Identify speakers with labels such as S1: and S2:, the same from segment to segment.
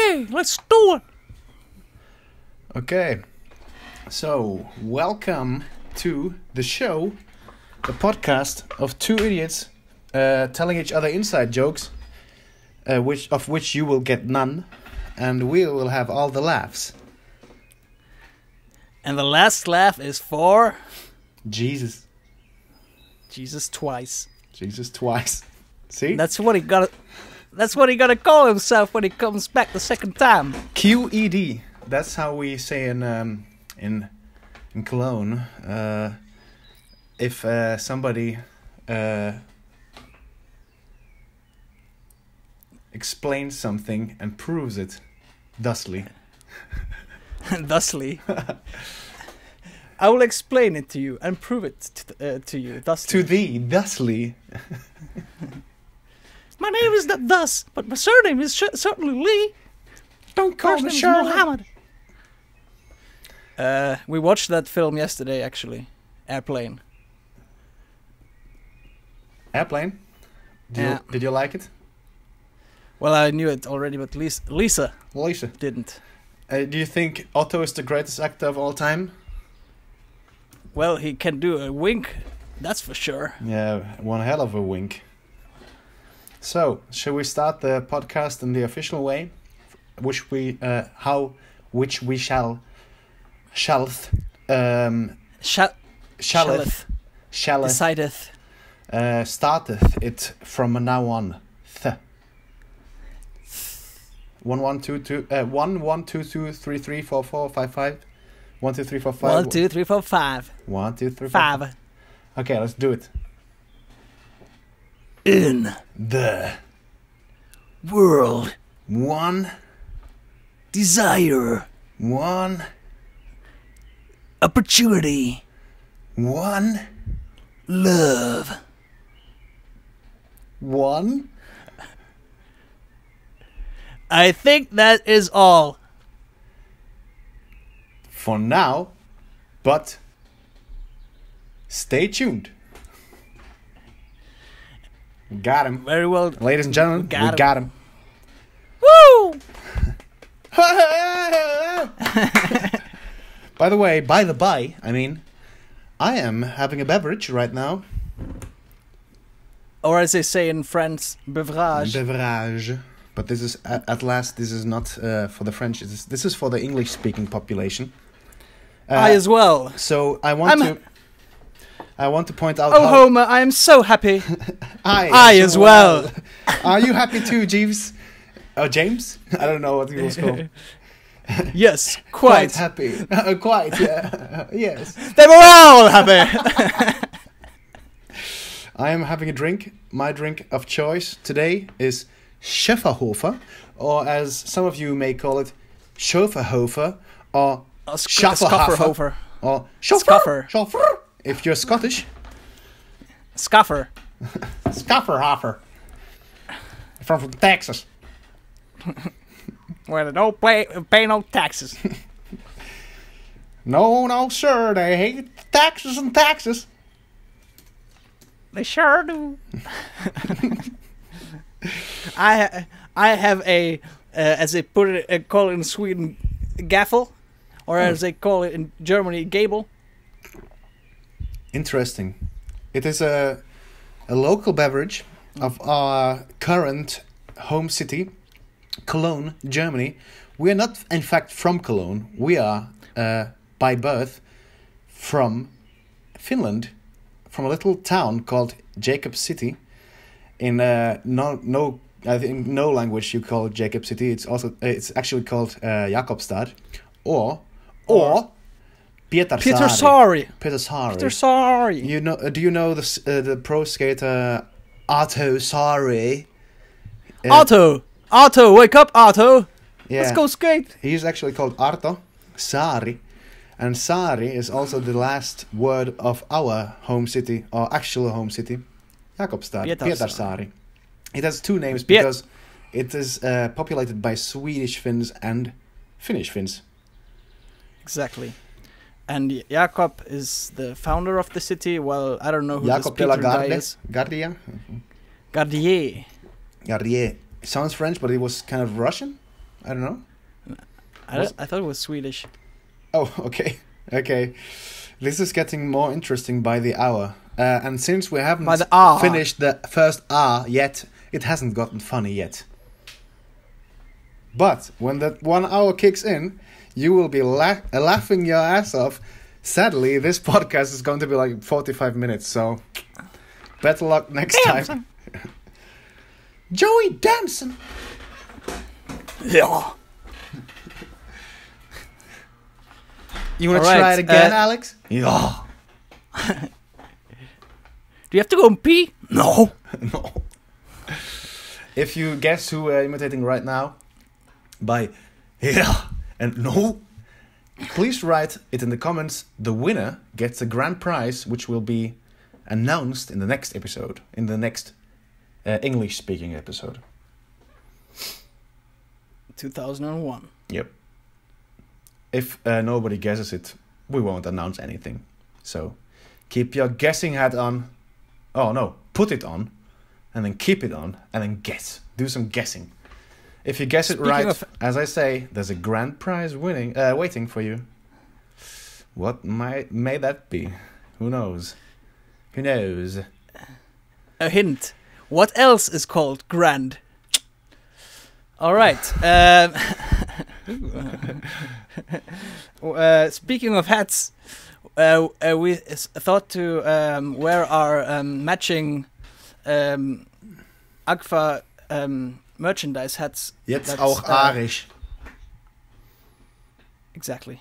S1: Okay, let's do it.
S2: Okay, so welcome to the show, the podcast of two idiots telling each other inside jokes, which you will get none, and we will have all the laughs.
S1: And the last laugh is for
S2: Jesus.
S1: Jesus twice.
S2: Jesus twice. See?
S1: That's what he got. That's what he gotta call himself when he comes back the second time.
S2: QED. That's how we say in Cologne. If somebody explains something and proves it, thusly.
S1: Thusly. I will explain it to you and prove it to you. Thusly.
S2: To thee, thusly.
S1: My name is not Thus, but my surname is certainly Lee.
S2: Don't call
S1: First
S2: me
S1: name is
S2: Sherlock.
S1: Mohammed. We watched that film yesterday, actually. Airplane.
S2: Airplane? Did you like it?
S1: Well, I knew it already, but Lisa didn't.
S2: Do you think Otto is the greatest actor of all time?
S1: Well, he can do a wink, that's for sure.
S2: Yeah, one hell of a wink. So, shall we start the podcast in the official way, which we shall
S1: Decideth.
S2: Starteth it from now on. 1 1 2 2 1 1 2 2 3 3 4 4 5 5 1 2 3 4 5
S1: 1 2 3 4 5
S2: 1 2 3 4
S1: 5.
S2: Okay, let's do it.
S1: In
S2: the
S1: world,
S2: one
S1: desire,
S2: one
S1: opportunity,
S2: one
S1: love,
S2: one.
S1: I think that is all.
S2: For now, but stay tuned. Got him.
S1: Very well.
S2: Ladies and gentlemen, we got him.
S1: Woo!
S2: By the by, I am having a beverage right now.
S1: Or as they say in French, beverage.
S2: Beverage. But this is, at last, this is not for the French. This is for the English-speaking population.
S1: I as well.
S2: So I want to point out.
S1: Oh, Homer, I am so happy.
S2: I
S1: as well.
S2: Are you happy too, Jeeves? Oh, James? I don't know what he was called.
S1: Yes,
S2: quite happy. Quite, yeah. Yes.
S1: They were all happy.
S2: I am having a drink. My drink of choice today is Schäferhofer, or as some of you may call it, Schöferhofer, or Schafferhofer, or Schoffer, if you're Scottish.
S1: Scuffer.
S2: Schafferhofer. From Texas.
S1: Where they don't pay no taxes.
S2: No, sir, they hate taxes and taxes.
S1: They sure do. I have a, as they call it in Sweden, gaffel, or as they call it in Germany, gable.
S2: Interesting. It is a local beverage of our current home city, Cologne, Germany. We are not, in fact, from Cologne. We are, by birth, from Finland, from a little town called Jacob City. In I think no language you call it Jacob City. It's actually called Jakobstad, or
S1: Pietarsaari.
S2: Pietarsaari. You know? Do you know the pro skater Arto Saari?
S1: Arto, wake up, Arto.
S2: Yeah.
S1: Let's go skate.
S2: He's actually called Arto Saari, and Saari is also the last word of our home city, or actual home city. Jakobstad, Pietarsaari. It has two names because it is populated by Swedish Finns and Finnish Finns.
S1: Exactly. And Jakob is the founder of the city. Well, I don't know who
S2: Jakob
S1: this Peter guy is.
S2: Gardier.
S1: Gardier.
S2: It sounds French, but it was kind of Russian. I don't know.
S1: I thought it was Swedish.
S2: Oh, okay. Okay. This is getting more interesting by the hour. And since we haven't finished the first R yet, it hasn't gotten funny yet. But when that 1 hour kicks in, you will be laughing your ass off. Sadly, this podcast is going to be like 45 minutes, so better luck next time. Joey Damson!
S1: Yeah.
S2: You want to try it again, Alex? Yeah.
S1: Do you have to go and pee? No.
S2: No. If you guess who we're imitating right now by yeah and no, please write it in the comments. The winner gets a grand prize, which will be announced in the next episode, in the next English-speaking episode.
S1: 2001.
S2: Yep. If nobody guesses it, we won't announce anything. So keep your guessing hat on. Oh no, put it on, and then keep it on, and then guess. Do some guessing. If you guess it right, as I say, there's a grand prize waiting for you. What may that be? Who knows? Who knows?
S1: A hint. What else is called grand? All right. Speaking of hats, we thought to wear our matching Agfa merchandise hats.
S2: Jetzt auch arisch.
S1: Exactly.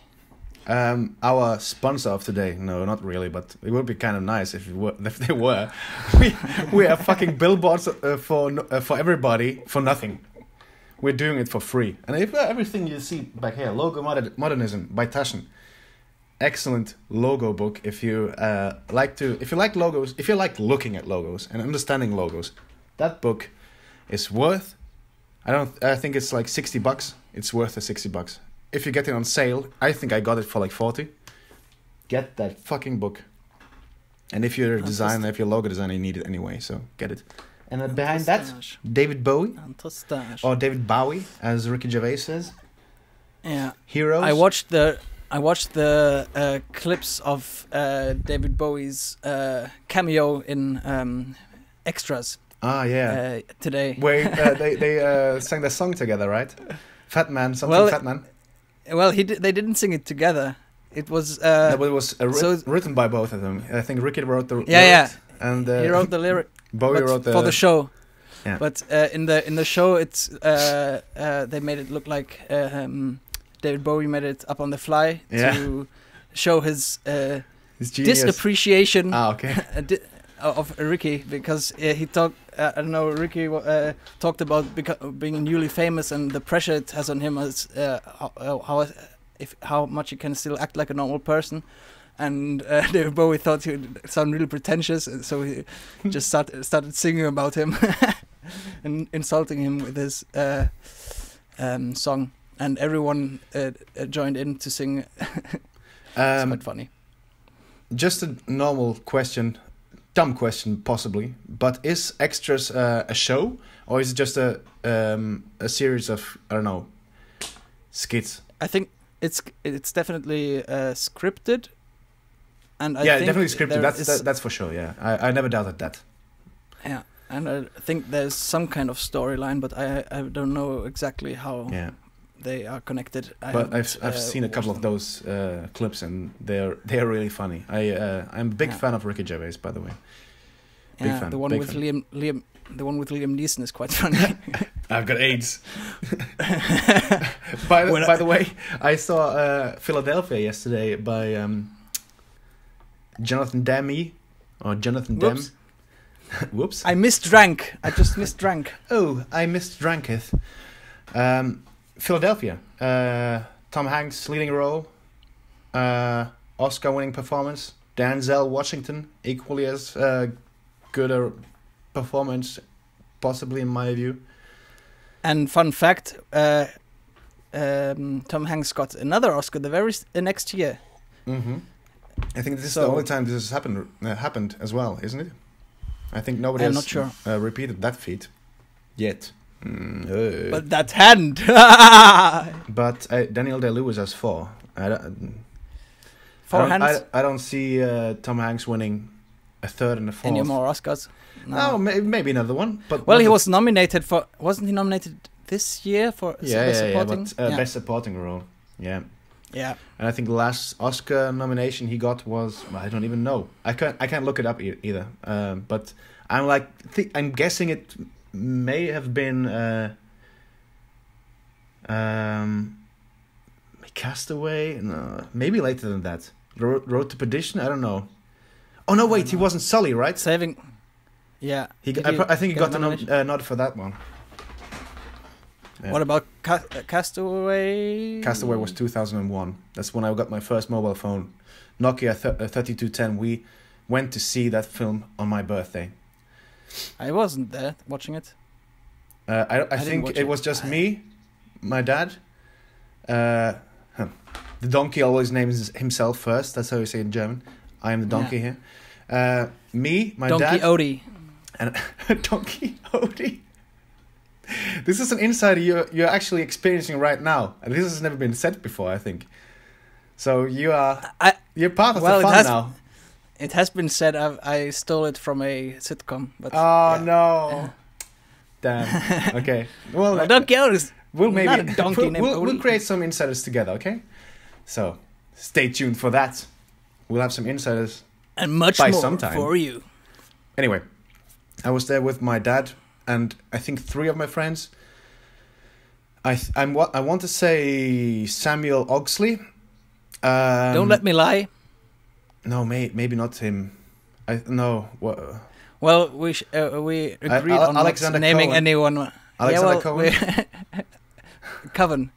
S2: Our sponsor of today, no, not really, but it would be kind of nice if they were. We are fucking billboards for everybody for nothing. We're doing it for free. And if everything you see back here, Logo Modernism by Taschen. Excellent logo book if you like logos, if you like looking at logos and understanding logos. That book is worth, I think it's like $60. It's worth the $60. If you get it on sale, I think I got it for like 40. Get that fucking book. And if you're a designer, if you're a logo designer, you need it anyway, so get it. And then behind that, David Bowie. Or David Bowie, as Ricky Gervais says.
S1: Yeah.
S2: Heroes.
S1: I watched the clips of David Bowie's cameo in Extras.
S2: Ah, yeah.
S1: Today.
S2: Where they sang their song together, right? Fat Man, Fat Man.
S1: Well, they didn't sing it together. It was...
S2: no, but it was written by both of them. I think Ricky wrote the lyrics.
S1: Yeah.
S2: And
S1: he wrote the lyric.
S2: Bowie wrote
S1: for the show.
S2: Yeah.
S1: But in the show, it's they made it look like David Bowie made it up on the fly to show his disappreciation of Ricky, because he talked. I don't know. Ricky talked about being newly famous and the pressure it has on him as how much he can still act like a normal person. And David Bowie thought he would sound really pretentious, so he just started singing about him and insulting him with his song. And everyone joined in to sing. It's quite funny.
S2: Just a normal question, dumb question possibly, but is Extras a show, or is it just a series of, I don't know, skits?
S1: I think it's definitely scripted. And I think
S2: definitely scripted. That's for sure. Yeah, I never doubted that.
S1: Yeah, and I think there's some kind of storyline, but I don't know exactly how they are connected.
S2: But I've seen a couple of those clips, and they're really funny. I'm a big fan of Ricky Gervais, by the way. Big fan.
S1: The one with Liam Neeson is quite funny.
S2: I've got AIDS. By the way, I saw Philadelphia yesterday by. Jonathan Demme, or Jonathan Demme. Whoops.
S1: I misdrank. I just misdrank.
S2: Oh, I misdranketh. Philadelphia. Tom Hanks leading role. Oscar-winning performance. Denzel Washington, equally as good a performance, possibly in my view. And
S1: fun fact, Tom Hanks got another Oscar the next year.
S2: Mm-hmm. I think this is the only time this has happened as well, isn't it? I think nobody has repeated that feat yet.
S1: But that hand.
S2: But Daniel Day-Lewis has 4.
S1: Four hands.
S2: I don't see Tom Hanks winning a third and a fourth.
S1: Any more Oscars?
S2: No, maybe another one. But
S1: well, he was nominated for. Wasn't he nominated this year for Best Supporting?
S2: Best Supporting role. Yeah.
S1: Yeah.
S2: And I think the last Oscar nomination he got was, I don't even know. I can't look it up either. But I'm guessing it may have been Castaway. No, maybe later than that. Road to Perdition. I don't know. Oh no, wait, he wasn't Sully, right?
S1: Saving. Yeah.
S2: I think he got a nod for that one. Yeah.
S1: What about Castaway?
S2: Castaway was 2001. That's when I got my first mobile phone, Nokia 3210. We went to see that film on my birthday.
S1: I wasn't there watching it.
S2: I think it was just me, my dad. The donkey always names himself first. That's how you say it in German. I am the donkey here. Me, my
S1: donkey
S2: dad.
S1: Odie.
S2: And Donkey Odie. This is an insight you're actually experiencing right now, and this has never been said before, I think. So you're part of the fun now.
S1: It has been said. I stole it from a sitcom. But
S2: no! Damn. Okay. Well,
S1: Donkey Odie.
S2: We'll
S1: not a donkey named Odie.
S2: We'll create some insiders together. Okay. So stay tuned for that. We'll have some insiders
S1: and much
S2: by
S1: more
S2: sometime.
S1: For you.
S2: Anyway, I was there with my dad and I think 3 of my friends. I want to say Samuel Oxley.
S1: Don't let me lie.
S2: No, maybe not him.
S1: Well, we agreed on
S2: Alexander
S1: not naming
S2: Cohen.
S1: anyone.
S2: Alexander Cohen.
S1: Coven.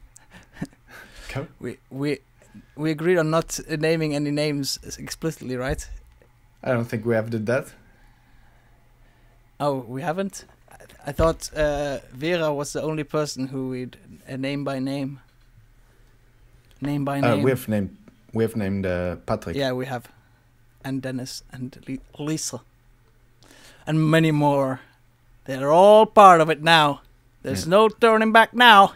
S1: We agreed on not naming any names explicitly, right?
S2: I don't think we ever did that.
S1: Oh, we haven't? I thought Vera was the only person who we'd name by name. Name by name.
S2: We have named Patrick.
S1: Yeah, we have. And Dennis and Lisa. And many more. They're all part of it now. There's no turning back now.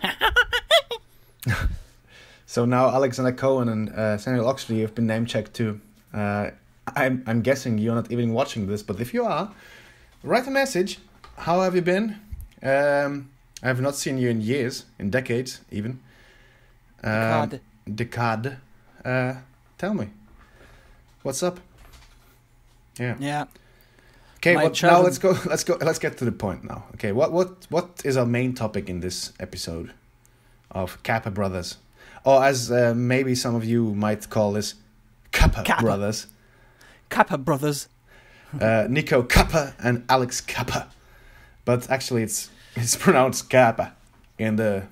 S2: So now Alexander Cohen and Samuel Oxley have been name checked too. I'm guessing you're not even watching this, but if you are, write a message. How have you been? I have not seen you in years, in decades even. Decade. Tell me, what's up? Yeah.
S1: Yeah.
S2: Okay. Now let's go. Let's get to the point now. Okay. What is our main topic in this episode of Kääpä Brothers, or as maybe some of you might call this, Kääpä Brothers.
S1: Kääpä Brothers.
S2: Niko Kääpä and Alex Kääpä, but actually it's pronounced Kääpä in the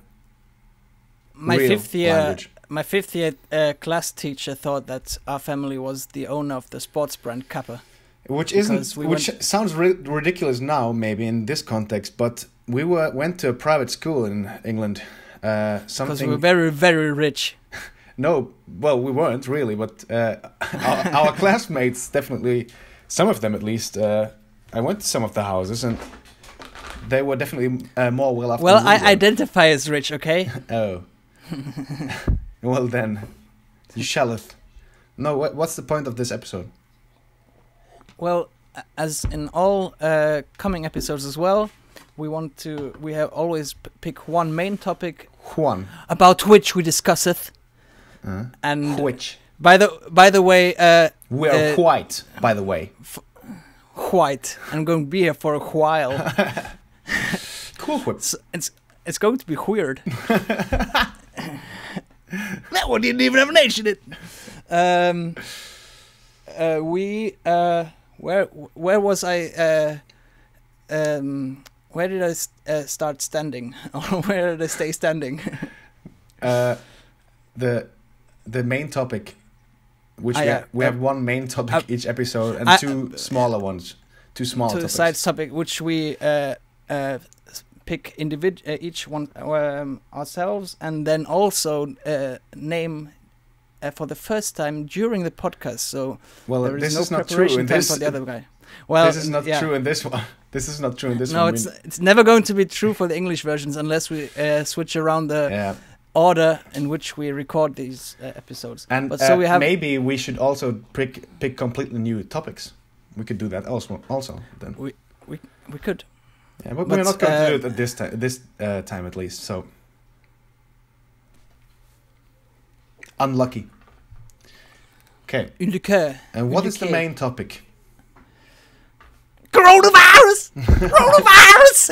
S2: real language.
S1: My fifth year class teacher thought that our family was the owner of the sports brand Kääpä.
S2: Which sounds ridiculous now, maybe in this context, but we went to a private school in England.
S1: Because we were very, very rich.
S2: No, well, we weren't really, but our classmates definitely, some of them at least. I went to some of the houses, and they were definitely more well off.
S1: Well, I identify as rich, okay?
S2: Oh. Well then, you shalleth. No, what's the point of this episode?
S1: Well, as in all coming episodes as well, we have always pick one main topic about which we discusseth. And
S2: which?
S1: By the way,
S2: we are white. By the way,
S1: white. I'm going to be here for a while.
S2: Cool whip.
S1: It's going to be weird. That one didn't even have a nation in it. Where was I? Where did I start standing? Or where did I stay standing?
S2: The main topic, which we have one main topic each episode and two smaller ones, two smaller topics.
S1: Side topic, which we pick each one ourselves, and then also name for the first time during the podcast. So
S2: well,
S1: there is
S2: this
S1: no
S2: is not
S1: preparation
S2: true.
S1: time for the other guy. Well,
S2: this is not true in this one. This is not true in this one.
S1: No, it's never going to be true for the English versions unless we switch around the order in which we record these episodes.
S2: And so we have maybe we should also pick completely new topics. We could do that also then.
S1: We could.
S2: Yeah, but we're not going to do it at this time at least. So unlucky. Okay. And what is the main topic?
S1: Coronavirus! Coronavirus!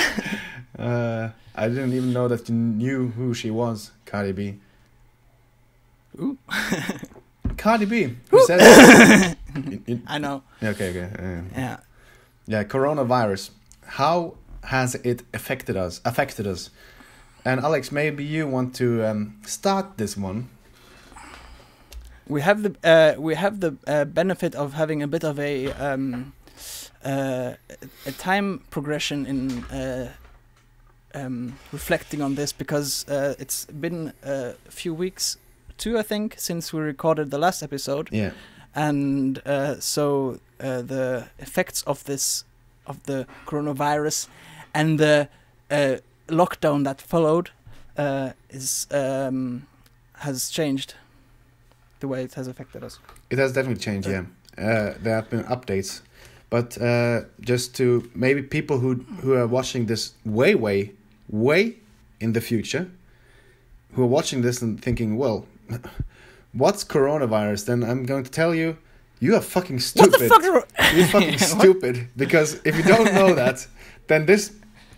S2: I didn't even know that you knew who she was, Cardi B.
S1: Ooh.
S2: Cardi B. Who said that?
S1: I know.
S2: Okay.
S1: Yeah.
S2: Yeah, coronavirus. How has it affected us? And Alex, maybe you want to start this one.
S1: We have the benefit of having a bit of a time progression in reflecting on this, because it's been a few weeks, 2 I think, since we recorded the last episode.
S2: Yeah.
S1: And so the effects of the coronavirus and the lockdown that followed has changed the way it has affected us.
S2: It has definitely changed, yeah. There have been updates, but just to maybe people who are watching this way in the future, who are watching this and thinking, well, what's coronavirus? Then I'm going to tell you, you are fucking stupid.
S1: What the fuck?
S2: You're fucking stupid, because if you don't know that, then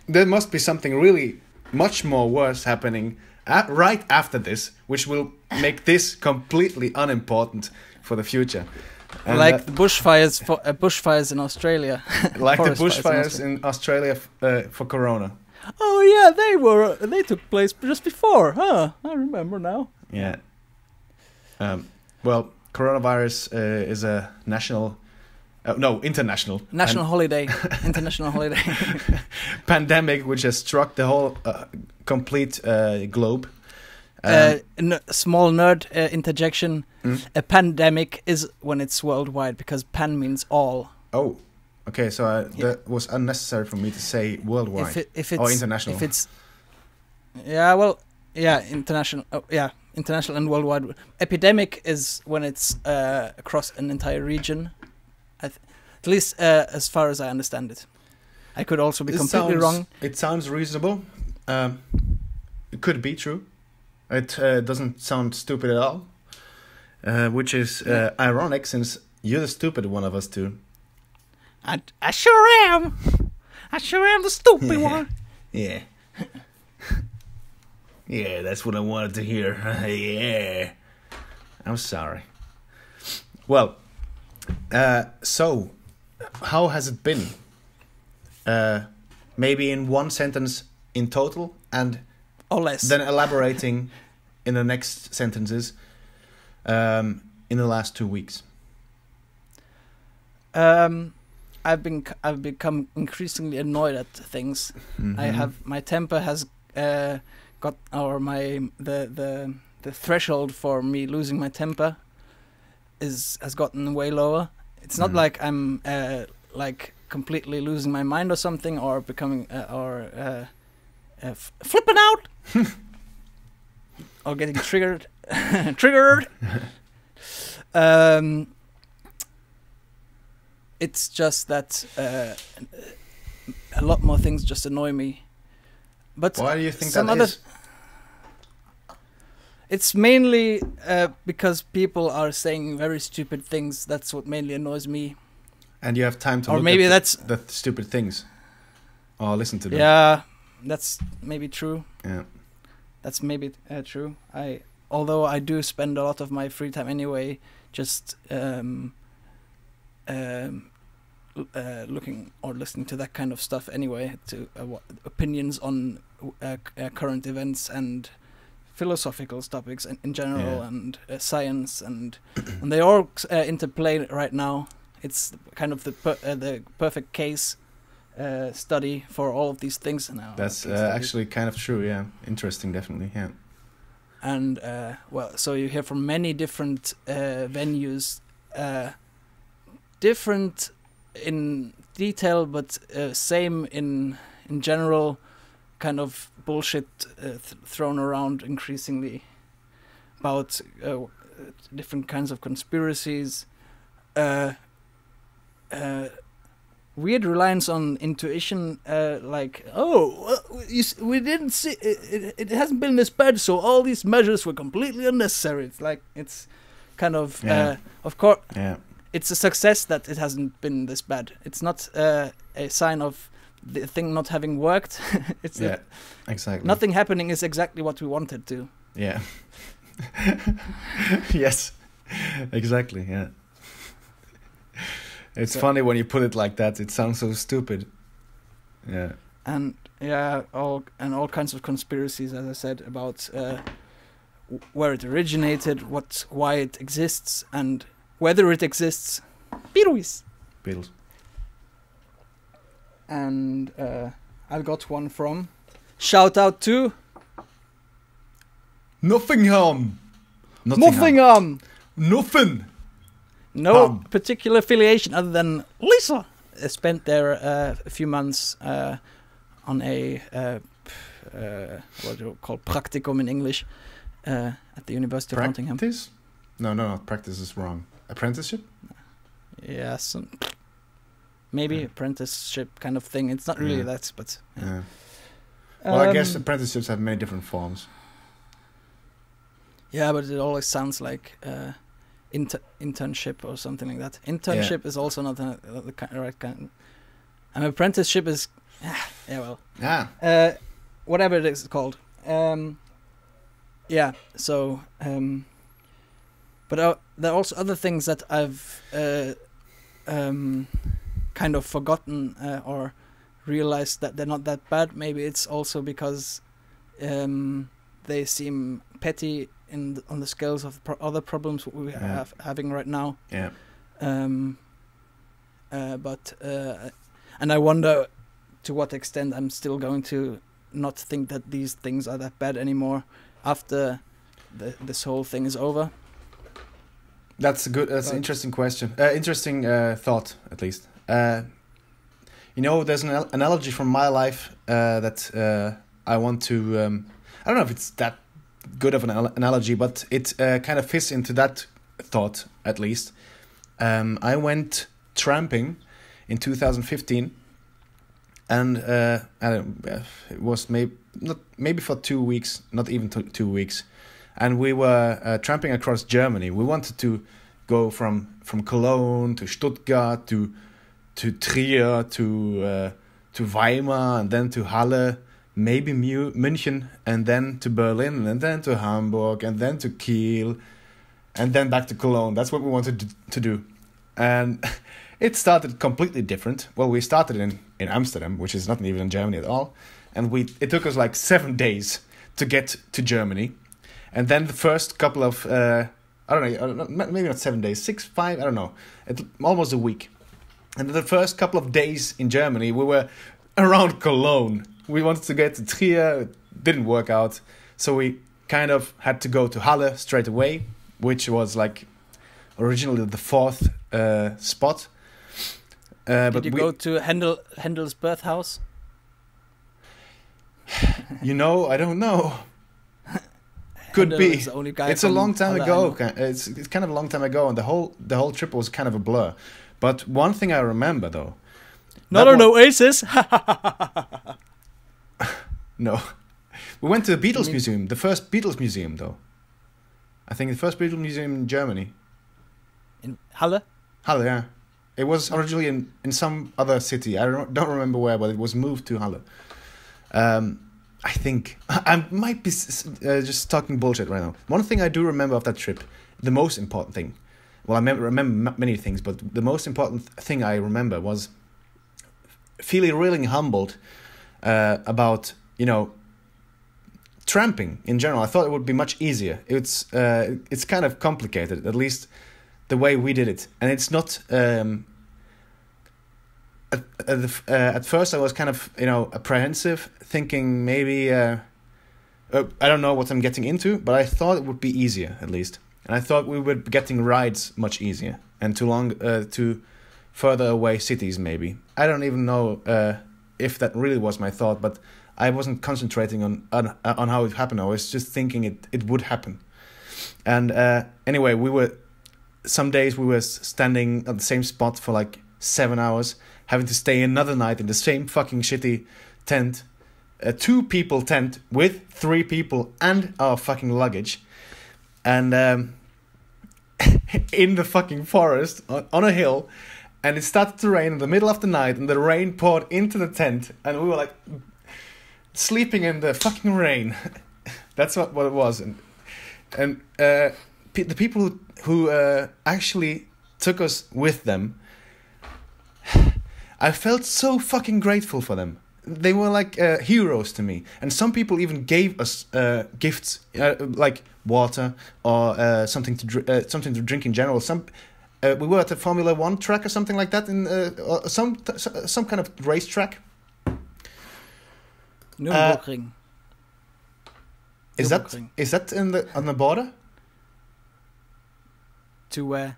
S2: there must be something really much more worse happening right after this, which will make this completely unimportant for the future. And
S1: like the bushfires in Australia.
S2: Like the bushfires in Australia for Corona.
S1: Oh yeah, they took place just before, huh? I remember now.
S2: Yeah. Well, coronavirus is a international
S1: holiday, international holiday
S2: pandemic which has struck the whole complete globe.
S1: Small nerd interjection. A pandemic is when it's worldwide, because pan means all.
S2: Oh, okay. So that was unnecessary for me to say worldwide
S1: if it's,
S2: or international.
S1: If it's international. Oh, yeah, international and worldwide. Epidemic is when it's across an entire region. At least as far as I understand it. I could also be completely wrong.
S2: It sounds reasonable. It could be true. It doesn't sound stupid at all, which is ironic, since you're the stupid one of us two.
S1: I sure am. I sure am the stupid one.
S2: Yeah. Yeah, that's what I wanted to hear. Yeah. I'm sorry. Well, so how has it been? Maybe in one sentence in total, and
S1: or less.
S2: Then elaborating in the next sentences in the last 2 weeks.
S1: I've become increasingly annoyed at things.
S2: Mm-hmm.
S1: My temper has got, or the threshold for me losing my temper has gotten way lower. It's not like I'm like completely losing my mind or something, or becoming flipping out or getting triggered. It's just that a lot more things just annoy me. But
S2: why do you think that is?
S1: It's mainly because people are saying very stupid things. That's what mainly annoys me.
S2: And you have time to
S1: or
S2: look
S1: maybe
S2: at
S1: that's
S2: the stupid things, or listen to them.
S1: Yeah, that's maybe true.
S2: Yeah,
S1: that's maybe true. Although I do spend a lot of my free time anyway, just looking or listening to that kind of stuff anyway, to opinions on current events and philosophical topics in general, and science, and they all interplay right now. It's kind of the perfect case study for all of these things now.
S2: That's actually kind of true. Yeah, interesting, definitely. Yeah.
S1: And so you hear from many different venues, different in detail, but same in general, kind of bullshit thrown around increasingly about different kinds of conspiracies. Weird reliance on intuition, like, we didn't see it hasn't been this bad, so all these measures were completely unnecessary. It's like, it's kind of of course, it's a success that it hasn't been this bad. It's not a sign of the thing not having worked. It's
S2: exactly.
S1: Nothing happening is exactly what we wanted to.
S2: Yeah. Yes, exactly. Yeah. It's funny when you put it like that. It sounds so stupid. Yeah.
S1: And all kinds of conspiracies, as I said, about where it originated, why it exists, and whether it exists. Beatles. And I got one from. Shout out to
S2: Nottingham.
S1: Nottingham.
S2: Nothing.
S1: No particular affiliation other than Lisa. Spent there a few months on a what do you call practicum in English at the University of Nottingham.
S2: Practice? No, not practice is wrong. Apprenticeship?
S1: Yes, maybe apprenticeship kind of thing. It's not really that, but
S2: yeah. Well, I guess apprenticeships have many different forms.
S1: Yeah, but it always sounds like internship or something like that. Internship is also not the right kind. An apprenticeship is, whatever it is called. So, but there are also other things that I've kind of forgotten or realized that they're not that bad. Maybe it's also because they seem petty on the scales of other problems we have having right now.
S2: Yeah.
S1: And I wonder to what extent I'm still going to not think that these things are that bad anymore after this whole thing is over.
S2: That's an interesting question. Interesting thought, at least. There's an analogy from my life that I want to. I don't know if it's that good of an analogy, but it kind of fits into that thought, at least. I went tramping in 2015, and it was maybe for 2 weeks, not even 2 weeks, and we were tramping across Germany. We wanted to go from Cologne to Stuttgart to Trier to Weimar, and then to Halle, maybe München, and then to Berlin, and then to Hamburg, and then to Kiel, and then back to Cologne. That's what we wanted to do. And it started completely different. Well, we started in Amsterdam, which is not even in Germany at all. And it took us like 7 days to get to Germany. And then the first couple of, maybe not 7 days, 6, 5, I don't know, almost a week. And the first couple of days in Germany, we were around Cologne. We wanted to get to Trier, it didn't work out. So we kind of had to go to Halle straight away, which was like originally the fourth spot.
S1: Did you go to Handel's birthhouse?
S2: I don't know. Could be. It's a long time ago. It's kind of a long time ago, and the whole trip was kind of a blur. But one thing I remember, though.
S1: Not an oasis.
S2: No. We went to the Beatles museum, the first Beatles museum, though. I think the first Beatles museum in Germany.
S1: In Halle?
S2: Halle, yeah. It was originally in some other city. I don't remember where, but it was moved to Halle. I think. I might be just talking bullshit right now. One thing I do remember of that trip, the most important thing. Well, I remember many things, but the most important thing I remember was feeling really humbled about, tramping in general. I thought it would be much easier. It's kind of complicated, at least the way we did it. And it's not... At first I was kind of, apprehensive, thinking maybe... I don't know what I'm getting into, but I thought it would be easier, at least. And I thought we were getting rides much easier and further away cities. Maybe I don't even know if that really was my thought, but I wasn't concentrating on how it happened. I was just thinking it would happen. And anyway, some days we were standing at the same spot for like 7 hours, having to stay another night in the same fucking shitty tent, a 2-people tent with 3 people and our fucking luggage, and in the fucking forest on a hill, and it started to rain in the middle of the night, and the rain poured into the tent, and we were like sleeping in the fucking rain. That's what it was, and the people who actually took us with them, I felt so fucking grateful for them. They were like heroes to me, and some people even gave us gifts, like water or something to drink in general. We were at a Formula 1 track or something like that, in some kind of racetrack.
S1: Nürburgring.
S2: Is that on the border?
S1: To where?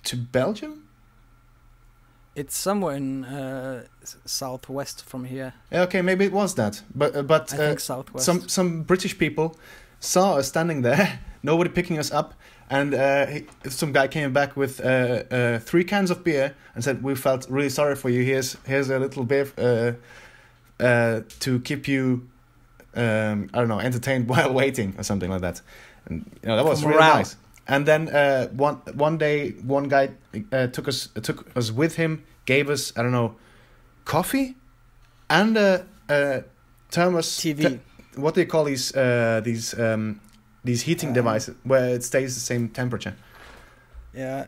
S2: To Belgium?
S1: It's somewhere in southwest from here.
S2: Okay, maybe it was that. But
S1: I think southwest.
S2: Some British people saw us standing there, nobody picking us up, and some guy came back with 3 cans of beer and said, "We felt really sorry for you. Here's a little beer to keep you, I don't know, entertained while waiting," or something like that. And that was really nice. And then one day, one guy took us with him, gave us, I don't know, coffee and a thermos
S1: TV.
S2: What do you call these heating devices where it stays the same temperature?
S1: Yeah,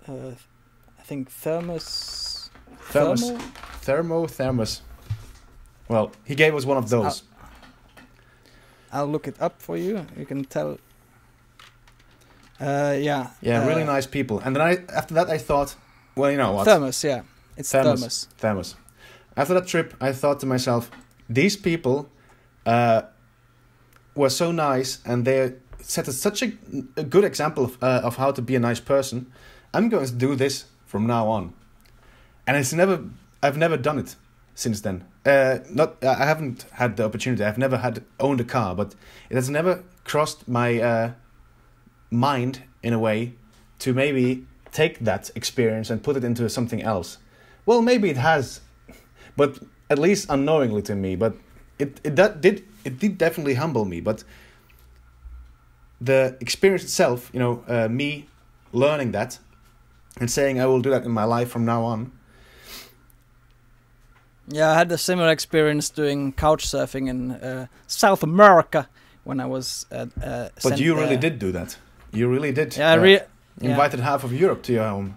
S1: I think thermos.
S2: Thermos. Well, he gave us one of those.
S1: I'll look it up for you. You can tell. Yeah,
S2: really nice people. And then after that I thought, well, you know what?
S1: Thermos, yeah. It's thermos.
S2: Thermos. After that trip, I thought to myself, these people were so nice, and they set such a good example of how to be a nice person. I'm going to do this from now on. And I've never done it since then. I haven't had the opportunity. I've never owned a car, but it has never crossed my mind in a way to maybe take that experience and put it into something else. Well, maybe it has, but at least unknowingly to me. But it did definitely humble me. But the experience itself, me learning that and saying I will do that in my life from now on.
S1: Yeah, I had a similar experience doing couch surfing in South America when I was
S2: But you really did do that. You really did.
S1: Yeah,
S2: invited half of Europe to your home.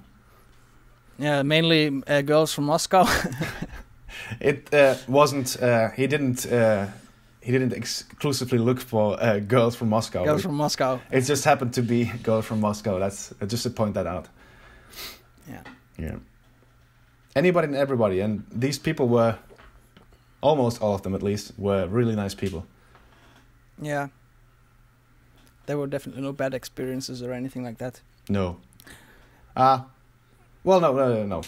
S1: Yeah, mainly girls from Moscow.
S2: It wasn't. He didn't. He didn't exclusively look for girls from Moscow.
S1: Girls from Moscow.
S2: It just happened to be girls from Moscow. That's just to point that out.
S1: Yeah.
S2: Yeah. Anybody and everybody, and these people were, almost all of them at least, were really nice people.
S1: Yeah. There were definitely no bad experiences or anything like that.
S2: No. Well, no.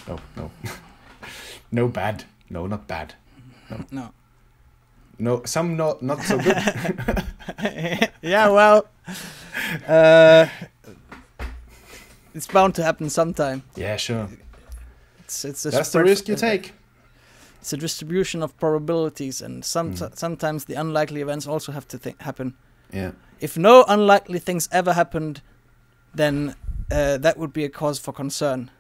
S2: No bad. No, not bad.
S1: No.
S2: No, some not so good.
S1: Yeah, well, it's bound to happen sometime.
S2: Yeah, sure.
S1: That's
S2: the risk you take.
S1: It's a distribution of probabilities, and sometimes the unlikely events also have to happen.
S2: Yeah.
S1: If no unlikely things ever happened, then that would be a cause for concern.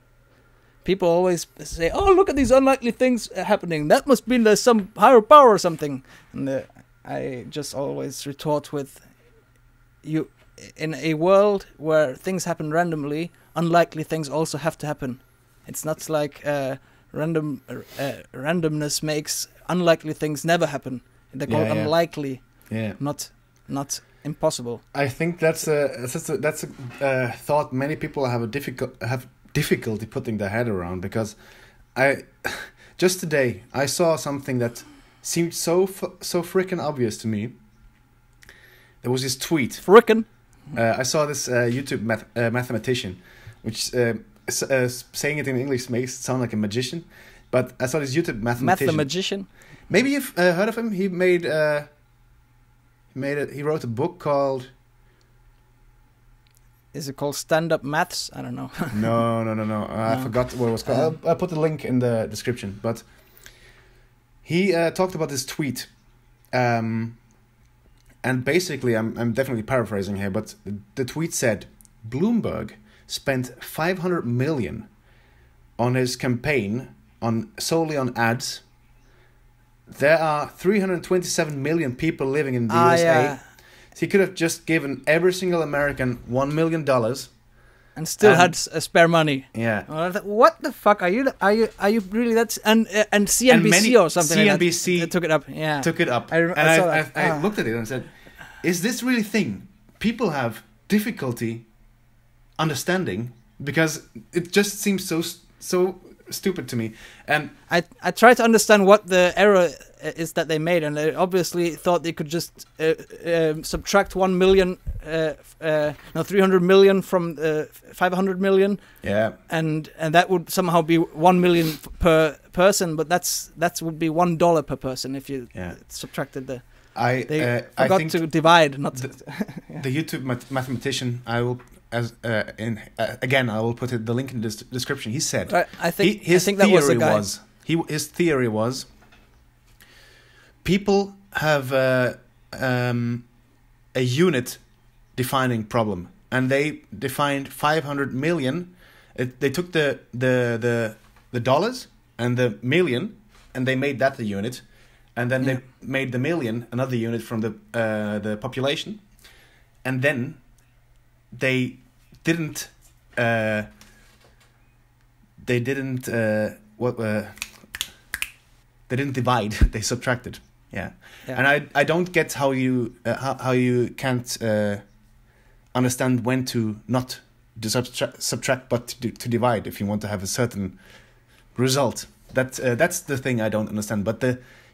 S1: People always say, "Oh, look at these unlikely things happening. That must mean there's some higher power or something." And I just always retort with, "You, in a world where things happen randomly, unlikely things also have to happen. It's not like randomness makes unlikely things never happen. They're called unlikely, not impossible."
S2: I think that's a thought many people have difficulty putting their head around, because just today I saw something that seemed so freaking obvious to me. There was this tweet.
S1: Frickin'.
S2: I saw this YouTube mathematician, which saying it in English makes it sound like a magician, but I saw this YouTube mathematician.
S1: Mathematician.
S2: Maybe you've heard of him. He wrote a book called.
S1: Is it called Stand Up Maths? I don't know.
S2: No. I forgot what it was called. I'll put the link in the description. But he talked about this tweet, and basically, I'm definitely paraphrasing here, but the tweet said Bloomberg spent $500 million on his campaign solely on ads. There are 327 million people living in the USA.
S1: Yeah.
S2: So he could have just given every single American $1 million,
S1: and still had spare money.
S2: Yeah.
S1: What the fuck are you really that? And CNBC or something.
S2: CNBC
S1: like that took it up. Yeah.
S2: Took it up. I looked at it and said, "Is this really a thing? People have difficulty understanding because it just seems so stupid to me." And
S1: I tried to understand what the error is that they made, and they obviously thought they could just subtract 1 million, 300 million from 500 million.
S2: Yeah.
S1: And that would somehow be 1 million per person, but that would be $1 per person if you subtracted the. They forgot to divide, not
S2: the YouTube mathematician. I will. Again, I will put the link in the description. He said,
S1: I think that was the guy.
S2: His theory was people have a unit defining problem, and they defined 500 million. They took the dollars and the million, and they made that the unit, and then they made the million another unit from the population, and then they didn't divide. They subtracted. Yeah. And I don't get how you can't understand when to not subtract but to divide if you want to have a certain result. That's the thing I don't understand. But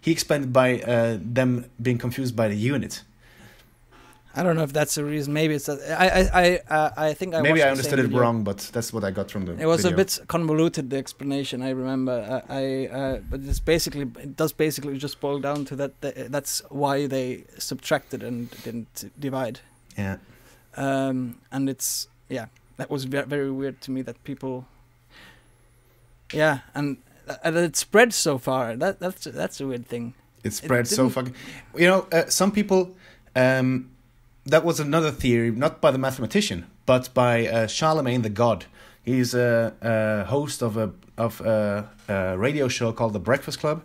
S2: he explained it by them being confused by the unit.
S1: I don't know if that's the reason. Maybe it's I think I
S2: maybe I understood it wrong, but that's what I got from the
S1: It was
S2: video.
S1: a bit convoluted, the explanation. I remember. But it does basically just boil down to that. That's why they subtracted and didn't divide.
S2: Yeah.
S1: And that was very weird to me that people. Yeah, and it spread so far. That's a weird thing.
S2: It spread so fucking. Some people. That was another theory, not by the mathematician, but by Charlemagne the God. He's a host of a radio show called The Breakfast Club,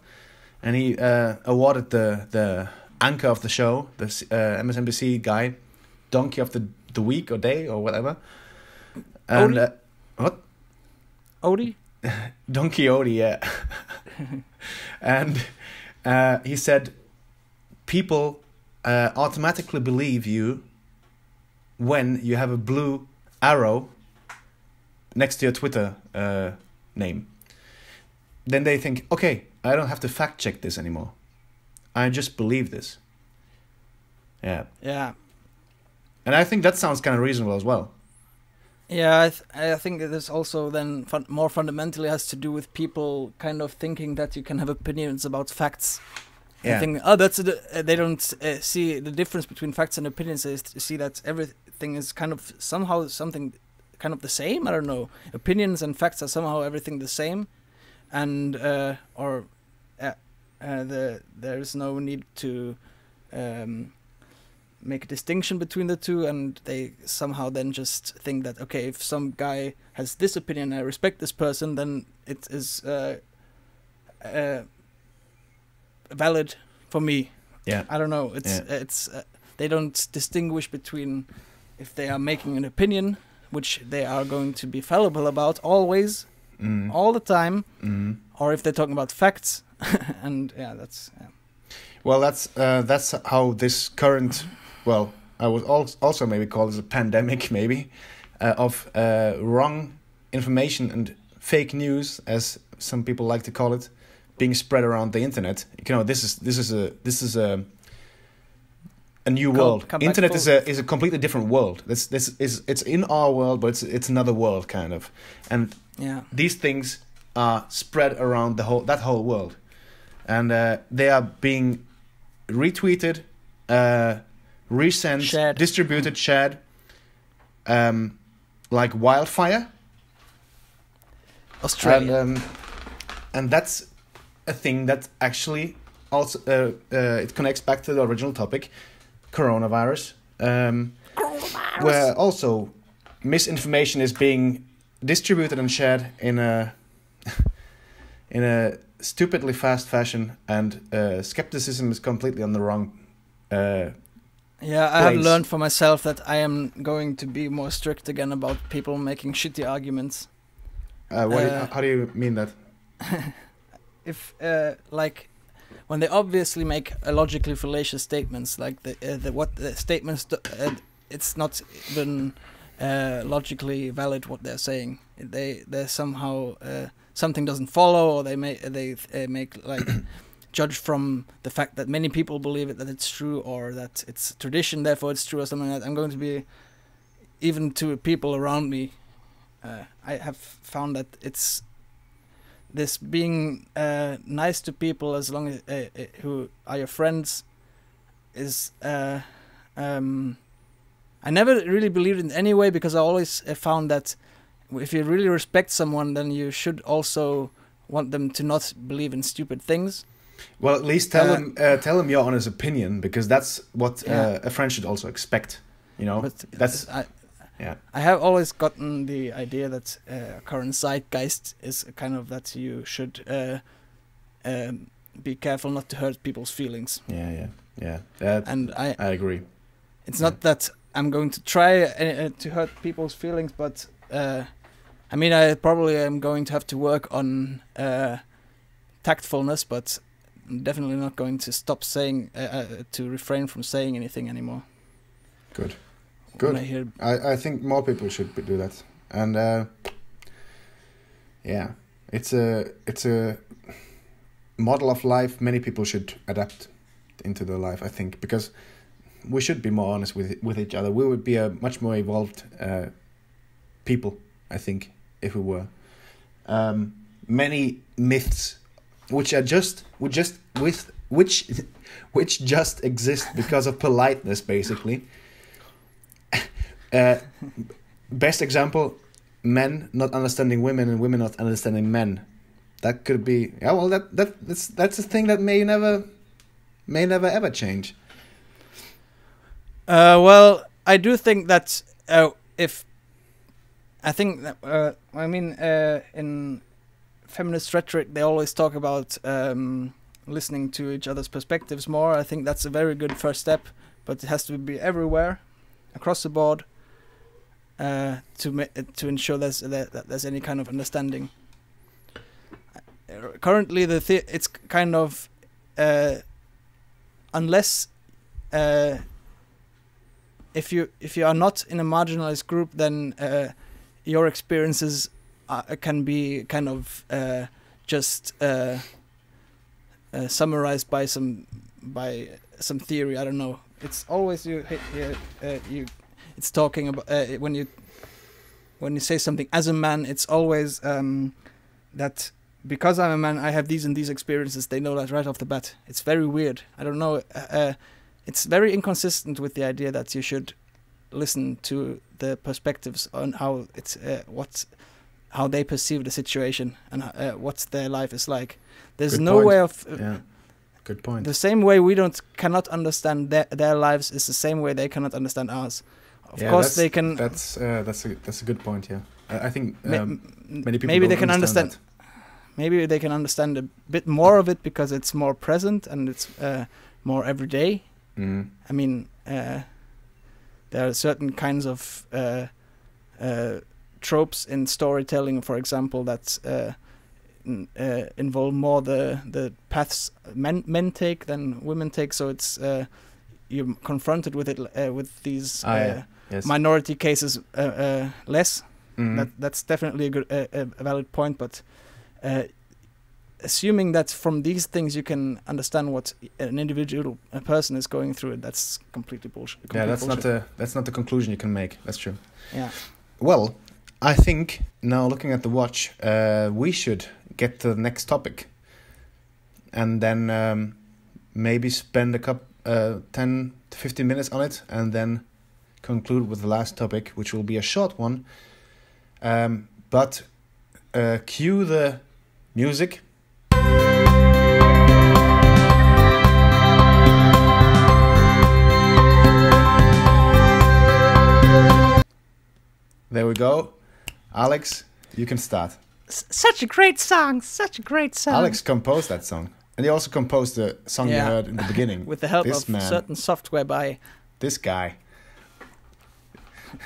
S2: and he awarded the anchor of the show, the MSNBC guy, Donkey of the Week or Day or whatever. And what?
S1: Odie?
S2: Donkey Odie, yeah. And he said, people automatically believe you when you have a blue arrow next to your Twitter name. Then they think, okay, I don't have to fact check this anymore. I just believe this. Yeah.
S1: Yeah.
S2: And I think that sounds kind of reasonable as well.
S1: Yeah, I think this also then more fundamentally has to do with people kind of thinking that you can have opinions about facts.
S2: Yeah.
S1: I think, they don't see the difference between facts and opinions. They see that everything is kind of somehow something kind of the same. I don't know. Opinions and facts are somehow everything the same, and there's no need to make a distinction between the two. And they somehow then just think that, okay, if some guy has this opinion, I respect this person, then it is valid for me.
S2: Yeah.
S1: I don't know. It's they don't distinguish between if they are making an opinion, which they are going to be fallible about always, all the time, or if they're talking about facts. And that's. Yeah.
S2: Well, that's how this current. Well, I would also maybe call this a pandemic, maybe, of wrong information and fake news, as some people like to call it, being spread around the internet. This is a new world.
S1: come
S2: Internet
S1: back
S2: is a completely different world. It's in our world, but it's another world kind of. And these things are spread around that whole world, and they are being retweeted, resent,
S1: shared.
S2: distributed, shared, like wildfire.
S1: Australia.
S2: And that's a thing that actually also it connects back to the original topic, coronavirus. Where also misinformation is being distributed and shared in a stupidly fast fashion, and skepticism is completely on the wrong.
S1: I have learned for myself that I am going to be more strict again about people making shitty arguments.
S2: How do you mean that?
S1: If like when they obviously make logically fallacious statements, like the statements, it's not even logically valid what they're saying. They're somehow something doesn't follow, or they make like judge from the fact that many people believe it, that it's true, or that it's tradition, therefore it's true, or something like that. I'm going to be, even to people around me, I have found that it's this being nice to people as long as who are your friends is I never really believed in any way, because I always found that if you really respect someone, then you should also want them to not believe in stupid things.
S2: Well, at least tell him your honest opinion, because that's what a friend should also expect. You know,
S1: but
S2: that's
S1: I have always gotten the idea that current zeitgeist is kind of that you should be careful not to hurt people's feelings.
S2: Yeah.
S1: And I
S2: agree.
S1: It's not that I'm going to try to hurt people's feelings, but I mean, I probably am going to have to work on tactfulness, but I'm definitely not going to stop saying to refrain from saying anything anymore.
S2: Good. I think more people should do that, and it's a model of life many people should adapt into their life. I think, because we should be more honest with each other. We would be a much more evolved people, I think, if we were. Many myths which just exist because of politeness, basically. Best example: men not understanding women and women not understanding men. That could be that's a thing that may never ever change.
S1: Well, I do think that in feminist rhetoric they always talk about listening to each other's perspectives more. I think that's a very good first step, but it has to be everywhere, across the board, to ensure that there's any kind of understanding. Currently, it's kind of unless if you are not in a marginalized group, then your experiences can be kind of just summarized by some theory. I don't know. It's always it's talking about when you say something as a man, it's always that because I'm a man, I have these and these experiences. They know that right off the bat. It's very weird. I don't know. It's very inconsistent with the idea that you should listen to the perspectives on how it's how they perceive the situation and what their life is like. There's no way of
S2: good point.
S1: The same way we cannot understand their lives is the same way they cannot understand ours. Of course, they can.
S2: That's a good point. Yeah, I think many people
S1: maybe
S2: don't
S1: they can understand.
S2: That.
S1: Maybe they can understand a bit more of it because it's more present and it's more everyday.
S2: Mm.
S1: I mean, there are certain kinds of tropes in storytelling, for example, that involve more the paths men take than women take. So it's you're confronted with it with these minority cases less.
S2: Mm.
S1: That's definitely a valid point, but assuming that from these things you can understand what an individual person is going through, that's completely bullshit.
S2: That's not the conclusion you can make. That's true.
S1: Yeah.
S2: Well, I think now looking at the watch, we should get to the next topic, and then maybe spend 10 to 15 minutes on it, and then conclude with the last topic, which will be a short one. But cue the music. There we go. Alex, you can start.
S1: Such a great song. Such a great song.
S2: Alex composed that song. And he also composed the song you heard in the beginning.
S1: With the help of certain software by...
S2: This guy.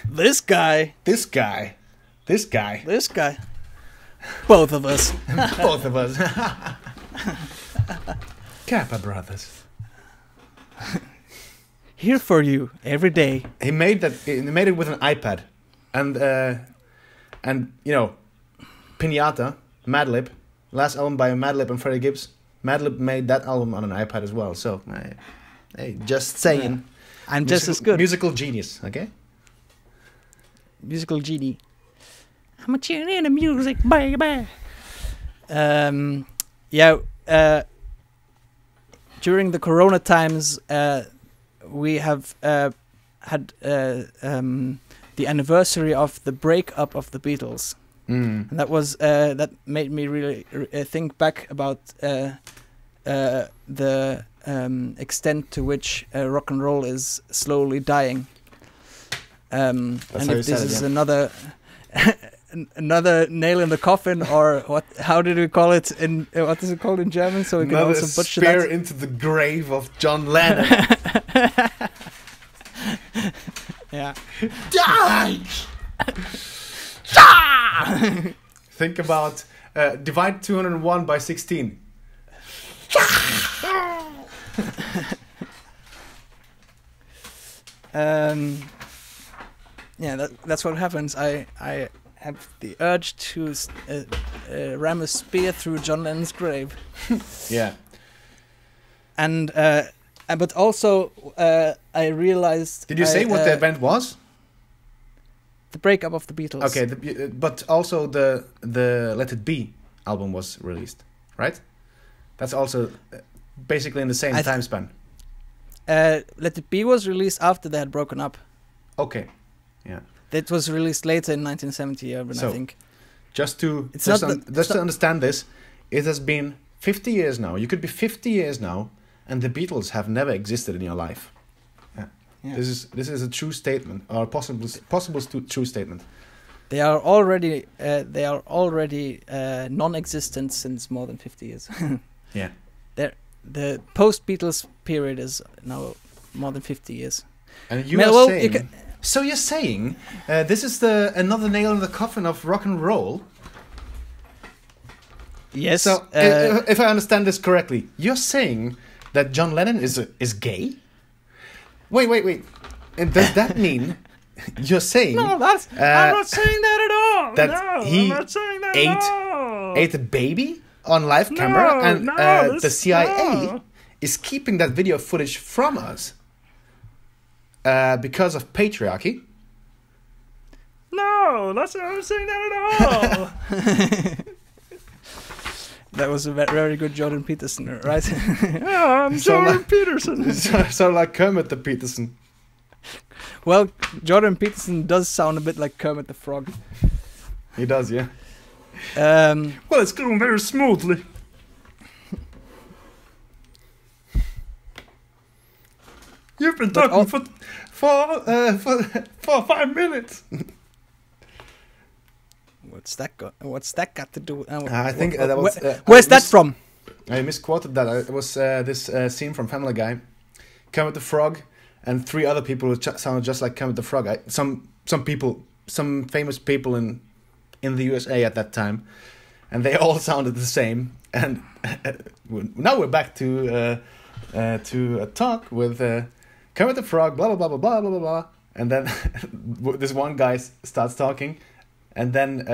S1: This guy.
S2: This guy. This guy.
S1: This guy. Both of us.
S2: Both of us. Kääpä brothers.
S1: Here for you every day.
S2: He made it with an iPad. And you know, Pinata, Madlib, last album by Madlib and Freddie Gibbs. Madlib made that album on an iPad as well. So, hey, just saying.
S1: Yeah. I'm just as good.
S2: Musical genius, okay?
S1: Musical genie. I'm a tune in the music, baby. During the Corona times, we have had the anniversary of the breakup of the Beatles. And that was that made me really think back about the extent to which rock and roll is slowly dying. And if this is another another nail in the coffin, or what? How did we call it in? What is it called in German? So we can
S2: another
S1: also butcher
S2: spear
S1: that.
S2: into the grave of John Lennon.
S1: Yeah.
S2: Die. Think about divide 201 by 16.
S1: Yeah, that's what happens. I have the urge to ram a spear through John Lennon's grave.
S2: Yeah.
S1: And but also I realized.
S2: Did you say what the event was?
S1: The breakup of the Beatles.
S2: Okay, but also the Let It Be album was released, right? That's also basically in the same time span.
S1: Let It Be was released after they had broken up.
S2: Okay, yeah.
S1: It was released later in 1970, I think.
S2: Just to understand this, it has been 50 years now. You could be 50 years now, and the Beatles have never existed in your life. Yeah. This is a true statement, or possible true statement.
S1: They are already non-existent since more than 50 years.
S2: Yeah.
S1: The post-Beatles period is now more than 50 years.
S2: And you're saying this is another nail in the coffin of rock and roll?
S1: Yes.
S2: So if I understand this correctly, you're saying that John Lennon is gay? Wait. And does that mean you're saying?
S1: No, I'm not saying that at all.
S2: That he ate a baby on live camera, and the CIA is keeping that video footage from us because of patriarchy.
S1: No, I'm not saying that at all. That was a very good Jordan Peterson, right?
S2: Yeah, I'm Jordan Peterson. So like Kermit the Peterson.
S1: Well, Jordan Peterson does sound a bit like Kermit the Frog.
S2: He does, yeah.
S1: Well, it's going very smoothly.
S2: You've been talking for 5 minutes.
S1: What's that got to do?
S2: I think that was.
S1: Where's that from?
S2: I misquoted that. It was this scene from Family Guy. Kermit the Frog and 3 other people who sounded just like Kermit the Frog. Some famous people in the USA at that time, and they all sounded the same. And now we're back to a talk with Kermit the Frog. Blah blah blah blah blah blah blah. And then this one guy starts talking, and then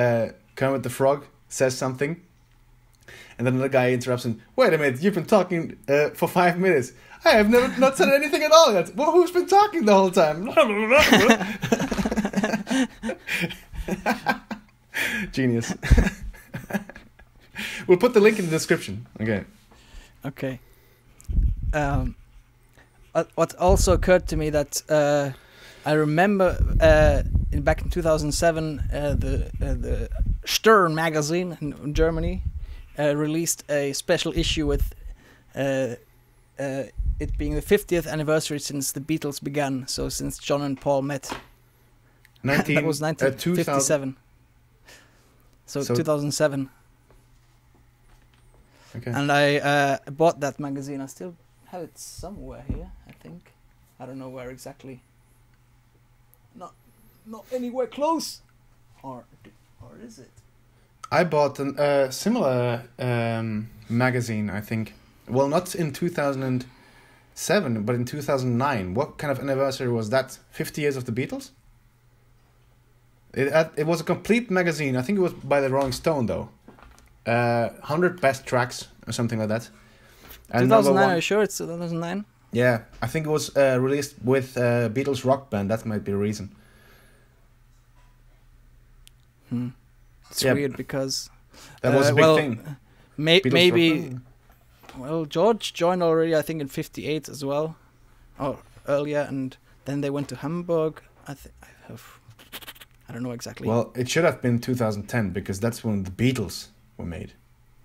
S2: Kermit the Frog says something, And then the guy interrupts him. Wait a minute, you've been talking for 5 minutes. I have not said anything at all yet. Well, who's been talking the whole time? Genius. We'll put the link in the description. Okay.
S1: Okay. What also occurred to me that I remember back in 2007 the Stern magazine in Germany released a special issue with it being the 50th anniversary since the Beatles began. So since John and Paul met. That was 1957. So 2007.
S2: Okay.
S1: And I bought that magazine. I still have it somewhere here, I think. I don't know where exactly. Not anywhere close. Or is it?
S2: I bought a similar magazine, I think. Well, not in 2007, but in 2009. What kind of anniversary was that? 50 years of the Beatles? It was a complete magazine. I think it was by the Rolling Stone, though. 100 best tracks or something like that. And
S1: 2009, are you sure it's 2009?
S2: Yeah, I think it was released with Beatles Rock Band. That might be the reason.
S1: It's weird because...
S2: That was a big thing.
S1: Maybe... Well, George joined already, I think, in 58 as well. Or earlier, and then they went to Hamburg. I don't know exactly.
S2: Well, it should have been 2010 because that's when the Beatles were made.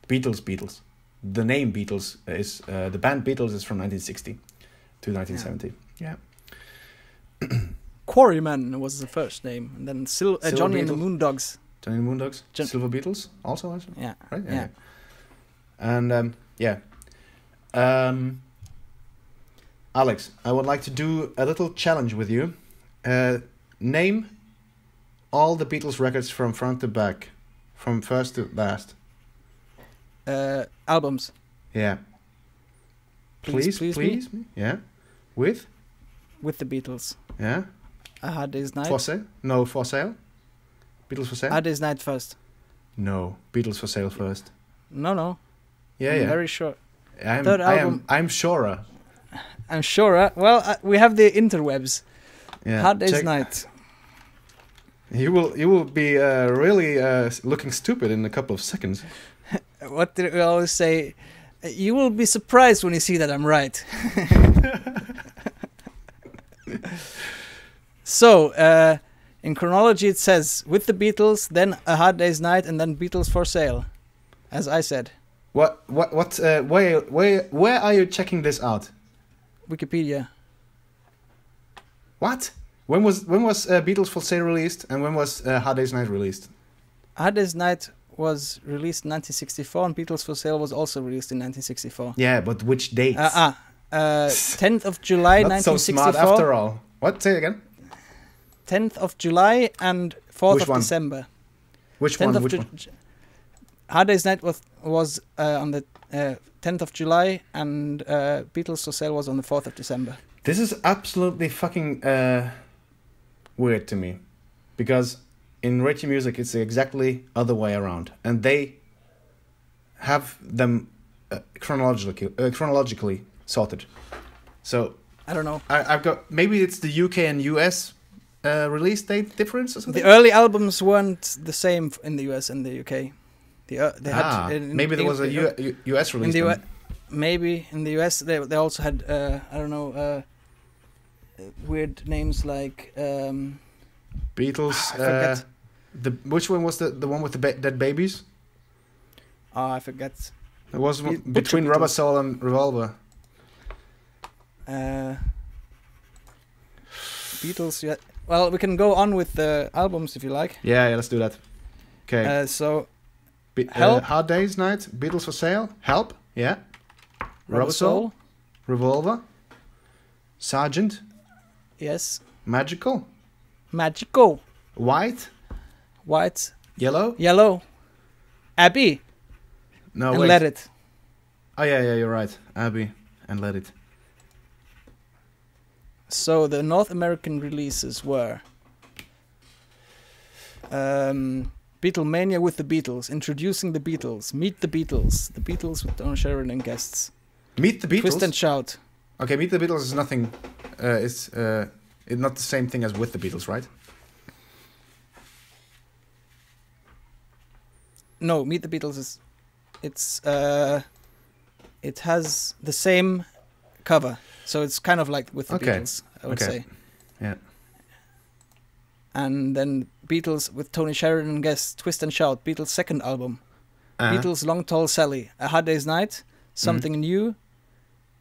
S2: Beatles. The name Beatles is the band Beatles is from 1960 to 1970. Yeah.
S1: Quarryman was the first name, and then Johnny and the Moondogs.
S2: Johnny and the Moondogs. Silver Beatles also.
S1: Yeah.
S2: Right. Yeah. And Alex, I would like to do a little challenge with you. Name all the Beatles records from front to back, from first to last.
S1: Albums.
S2: Yeah. Please. Yeah. With
S1: the Beatles.
S2: Yeah.
S1: A Hard Day's Night.
S2: For sale? No, for sale. Beatles for sale.
S1: Hard Day's Night first.
S2: No, Beatles for sale first.
S1: No.
S2: Yeah,
S1: I'm very sure.
S2: Third album. I'm sure.
S1: I'm sure. Well, we have the interwebs.
S2: Yeah.
S1: Hard Day's Night.
S2: You will be really looking stupid in a couple of seconds.
S1: What did we always say? You will be surprised when you see that I'm right. So, in chronology, it says with the Beatles, then A Hard Day's Night, and then Beatles for Sale, as I said.
S2: What? Where are you checking this out?
S1: Wikipedia.
S2: What? When was Beatles for Sale released, and when was Hard Day's Night released?
S1: Hard Day's Night was released in 1964, and Beatles for Sale was also released in 1964.
S2: Yeah, but which dates?
S1: 10th of July,
S2: Not
S1: 1964.
S2: So smart after all. What? Say it again.
S1: 10th of July and 4th
S2: Which
S1: of
S2: one?
S1: December.
S2: Which one?
S1: Hard Day's Night was on the 10th of July, and Beatles for Sale was on the 4th of December.
S2: This is absolutely fucking weird to me, because in Richie Music it's the exactly other way around, and they have them chronologically sorted. So
S1: I don't know.
S2: I've got, maybe it's the UK and US release date difference or something.
S1: The early albums weren't the same in the US and the UK. They had
S2: maybe there was a US release.
S1: Maybe in the US they also had weird names like
S2: Beatles.
S1: I forget.
S2: Which one was the one with the dead babies?
S1: Oh, I forget.
S2: It was between Rubber Soul and Revolver.
S1: Beatles. Yeah. Well, we can go on with the albums if you like.
S2: Yeah, let's do that. Okay.
S1: Help.
S2: Hard Day's Night, Beatles for Sale, Help, yeah. Rubber Soul, Revolver, Sergeant.
S1: Yes.
S2: Magical.
S1: White.
S2: Yellow.
S1: Abbey.
S2: No,
S1: and
S2: wait.
S1: Let It.
S2: Oh yeah, you're right. Abbey and Let It.
S1: So the North American releases were Beatlemania with the Beatles, introducing the Beatles, Meet the Beatles with Don Sheridan and guests.
S2: Meet the Beatles?
S1: Twist and Shout.
S2: Okay, Meet the Beatles is nothing, it's not the same thing as With the Beatles, right?
S1: No, Meet the Beatles is, it has the same cover, so it's kind of like With the Beatles, I would say.
S2: Yeah.
S1: And then Beatles with Tony Sheridan and guests, Twist and Shout, Beatles' second album. Beatles' Long Tall Sally, A Hard Day's Night, Something New.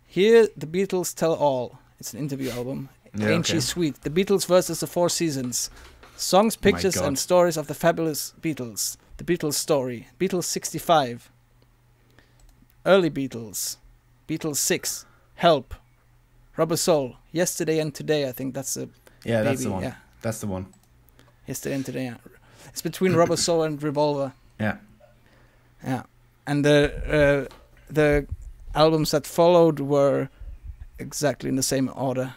S1: Here, the Beatles Tell All. It's an interview album. Ain't She Sweet? The Beatles versus the Four Seasons. Songs, pictures, and stories of the fabulous Beatles. The Beatles Story. Beatles 65. Early Beatles. Beatles 6. Help. Rubber Soul. Yesterday and Today. I think that's a
S2: Yeah,
S1: baby.
S2: that's the one.
S1: Yeah.
S2: That's the one.
S1: Yesterday and Today. Yeah. It's between Rubber Soul and Revolver.
S2: Yeah.
S1: Yeah. And the albums that followed were exactly in the same order.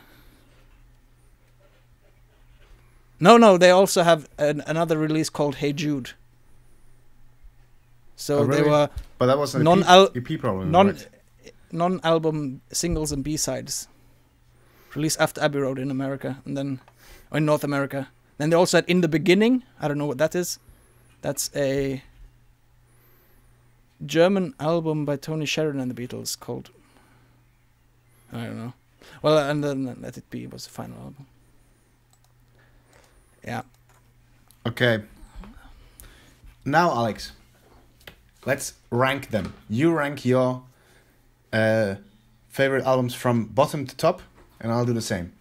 S1: No, they also have another release called Hey Jude. So
S2: really?
S1: they were,
S2: but that was an EP problem.
S1: non-album singles and B-sides, released after Abbey Road in America, and then in North America. Then they also had In the Beginning. I don't know what that is. That's a German album by Tony Sheridan and the Beatles called, I don't know. Well, and then Let It Be was the final album. Yeah.
S2: Okay. Now, Alex, let's rank them. You rank your favorite albums from bottom to top, and I'll do the same.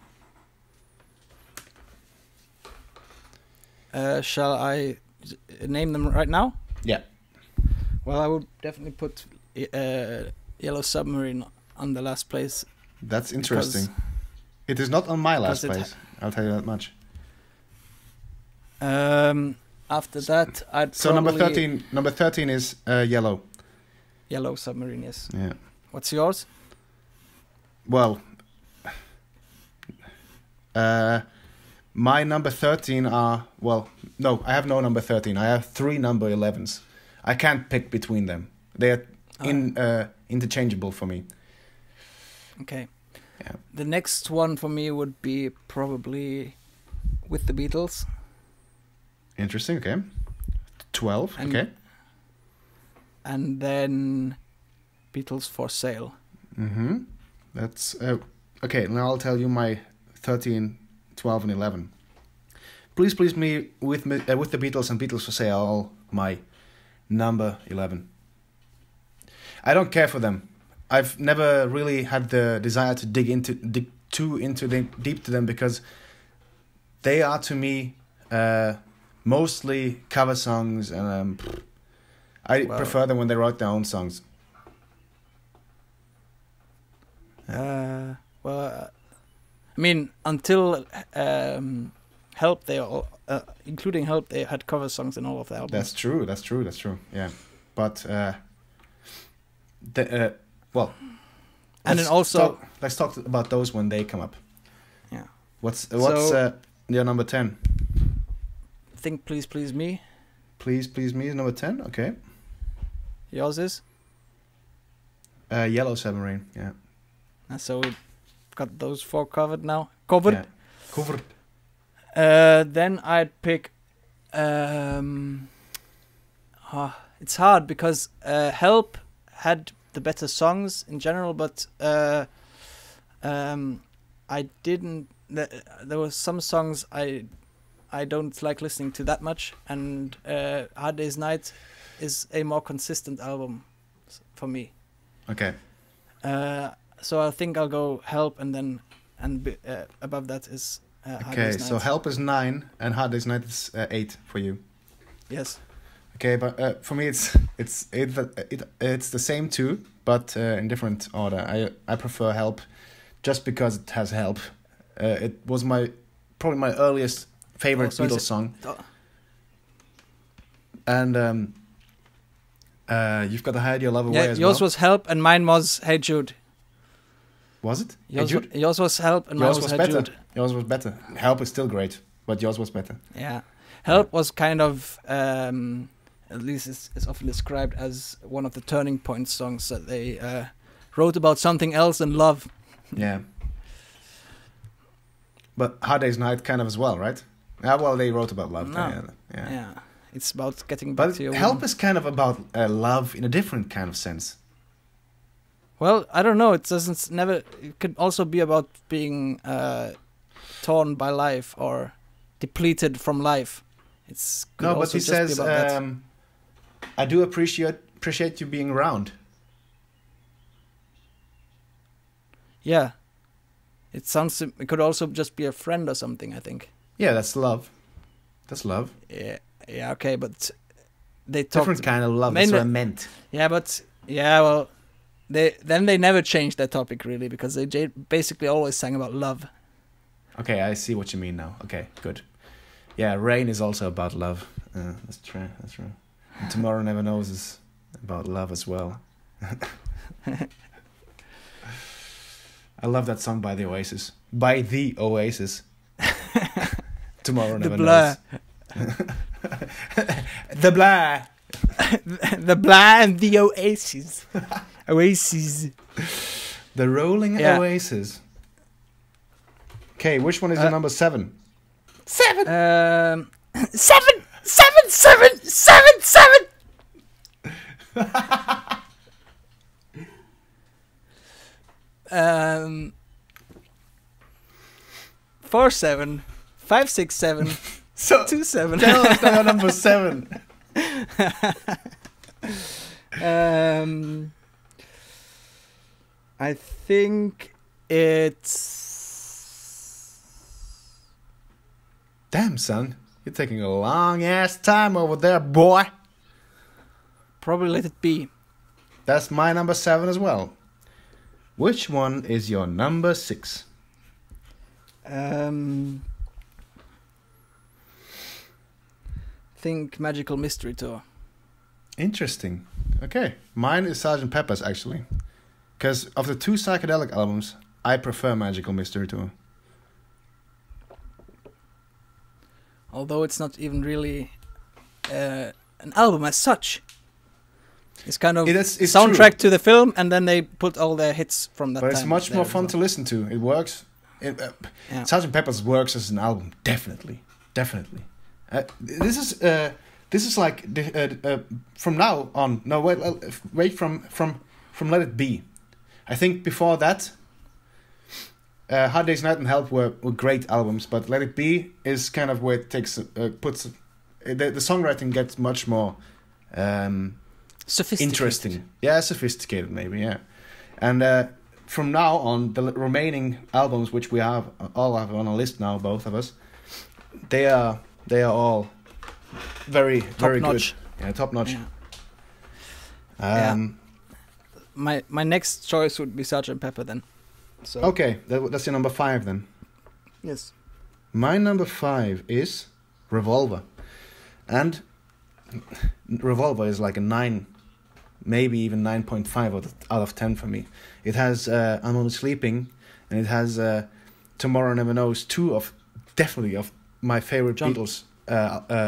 S1: Shall I name them right now?
S2: Yeah.
S1: Well, I would definitely put Yellow Submarine on the last place.
S2: That's interesting. It is not on my last place. I'll tell you that much.
S1: After that, I'd
S2: so
S1: probably...
S2: number 13 is Yellow.
S1: Yellow Submarine, yes.
S2: Yeah.
S1: What's yours?
S2: Well, my number 13 are... Well, no, I have no number 13. I have 3 number 11s. I can't pick between them. They are interchangeable for me.
S1: Okay.
S2: Yeah.
S1: The next one for me would be probably With the Beatles.
S2: Interesting, okay. 12, okay.
S1: And then Beatles for Sale.
S2: Mm-hmm. That's... okay, now I'll tell you my 13, 12, and 11. Please Please Me with the Beatles and Beatles for Sale are all my number 11. I don't care for them. I've never really had the desire to dig deep to them because they are to me mostly cover songs, and I prefer them when they write their own songs.
S1: I mean, until Help, they all, including Help, they had cover songs in all of the albums.
S2: That's true. Yeah, but
S1: and then also
S2: let's talk about those when they come up.
S1: Yeah.
S2: What's your number 10?
S1: I think Please Please Me.
S2: Please Please Me is number 10. Okay.
S1: Yours is
S2: Yellow Submarine. Yeah.
S1: So we've got those 4 covered now. Covered.
S2: Yeah. Covered.
S1: Then I'd pick. It's hard because Help had the better songs in general, but I didn't. There were some songs I don't like listening to that much, and Hard Day's Night is a more consistent album for me.
S2: Okay.
S1: So I think I'll go Help, and above that is Hard Day's Night.
S2: So Help is 9 and Hard Day's Night is 8 for you.
S1: Yes.
S2: Okay, but for me it's the same 2, but in different order. I prefer Help, just because it has Help. It was probably my earliest favorite Beatles song. And You've Got to Hide Your Love Away as well.
S1: Yours was Help and mine was Hey Jude.
S2: Was it?
S1: Yours was Help and mine was Hey
S2: better.
S1: Jude.
S2: Yours was better. Help is still great, but yours was better.
S1: Yeah. Help was kind of, at least it's often described as one of the turning point songs that they wrote about something else than love.
S2: Yeah. But Hard Day's Night kind of as well, right? Yeah, well, they wrote about love.
S1: No. Yeah. It's about getting back to your
S2: Help
S1: woman.
S2: is kind of about love in a different kind of sense.
S1: Well, I don't know. It could also be about being torn by life or depleted from life.
S2: No, but he says, I do appreciate you being around.
S1: Yeah. It could also just be a friend or something, I think.
S2: Yeah, that's love. That's love.
S1: Yeah, okay, but they talked...
S2: Different kind of love, that's what I meant.
S1: Yeah, but... Yeah, well... They never changed their topic, really, because they basically always sang about love.
S2: Okay, I see what you mean now. Okay, good. Yeah, Rain is also about love. That's true. And Tomorrow Never Knows is about love as well. I love that song by the Oasis. By the Oasis. Tomorrow Never Knows. The Blur.
S1: The Blur and the Oasis. Oasis.
S2: The Rolling Oasis. Okay, which one is your number 7? 7!
S1: 7! Um, 4 7 5 6 7
S2: So
S1: 2 7.
S2: Tell us now number 7.
S1: I think it's...
S2: Damn, son, you're taking a long ass time over there, boy.
S1: Probably Let It Be.
S2: That's my number 7 as well. Which one is your number 6?
S1: Think Magical Mystery Tour.
S2: Interesting. Okay, mine is Sgt. Pepper's actually. Because of the 2 psychedelic albums, I prefer Magical Mystery Tour.
S1: Although it's not even really an album as such. It's kind of
S2: It's
S1: soundtrack
S2: true.
S1: to the film, and then they put all their hits from that
S2: But
S1: time.
S2: it's much
S1: there
S2: more
S1: as
S2: fun
S1: well.
S2: to listen to. It works. Sgt. Pepper's works as an album, definitely. This is like from now on. No, wait from Let It Be. I think before that, Hard Day's Night and Help were great albums, but Let It Be is kind of where it takes puts the songwriting gets much more
S1: Sophisticated.
S2: interesting. Yeah, sophisticated maybe. Yeah, and from now on, the remaining albums which we all have on a list now, both of us, they are all very good. Yeah, top notch.
S1: Yeah. My next choice would be Sgt. Pepper then. So.
S2: Okay, that's your number 5 then.
S1: Yes.
S2: My number 5 is Revolver. And Revolver is like a 9, maybe even 9.5 out of 10 for me. It has I'm Only Sleeping, and it has Tomorrow Never Knows, definitely of my favorite Beatles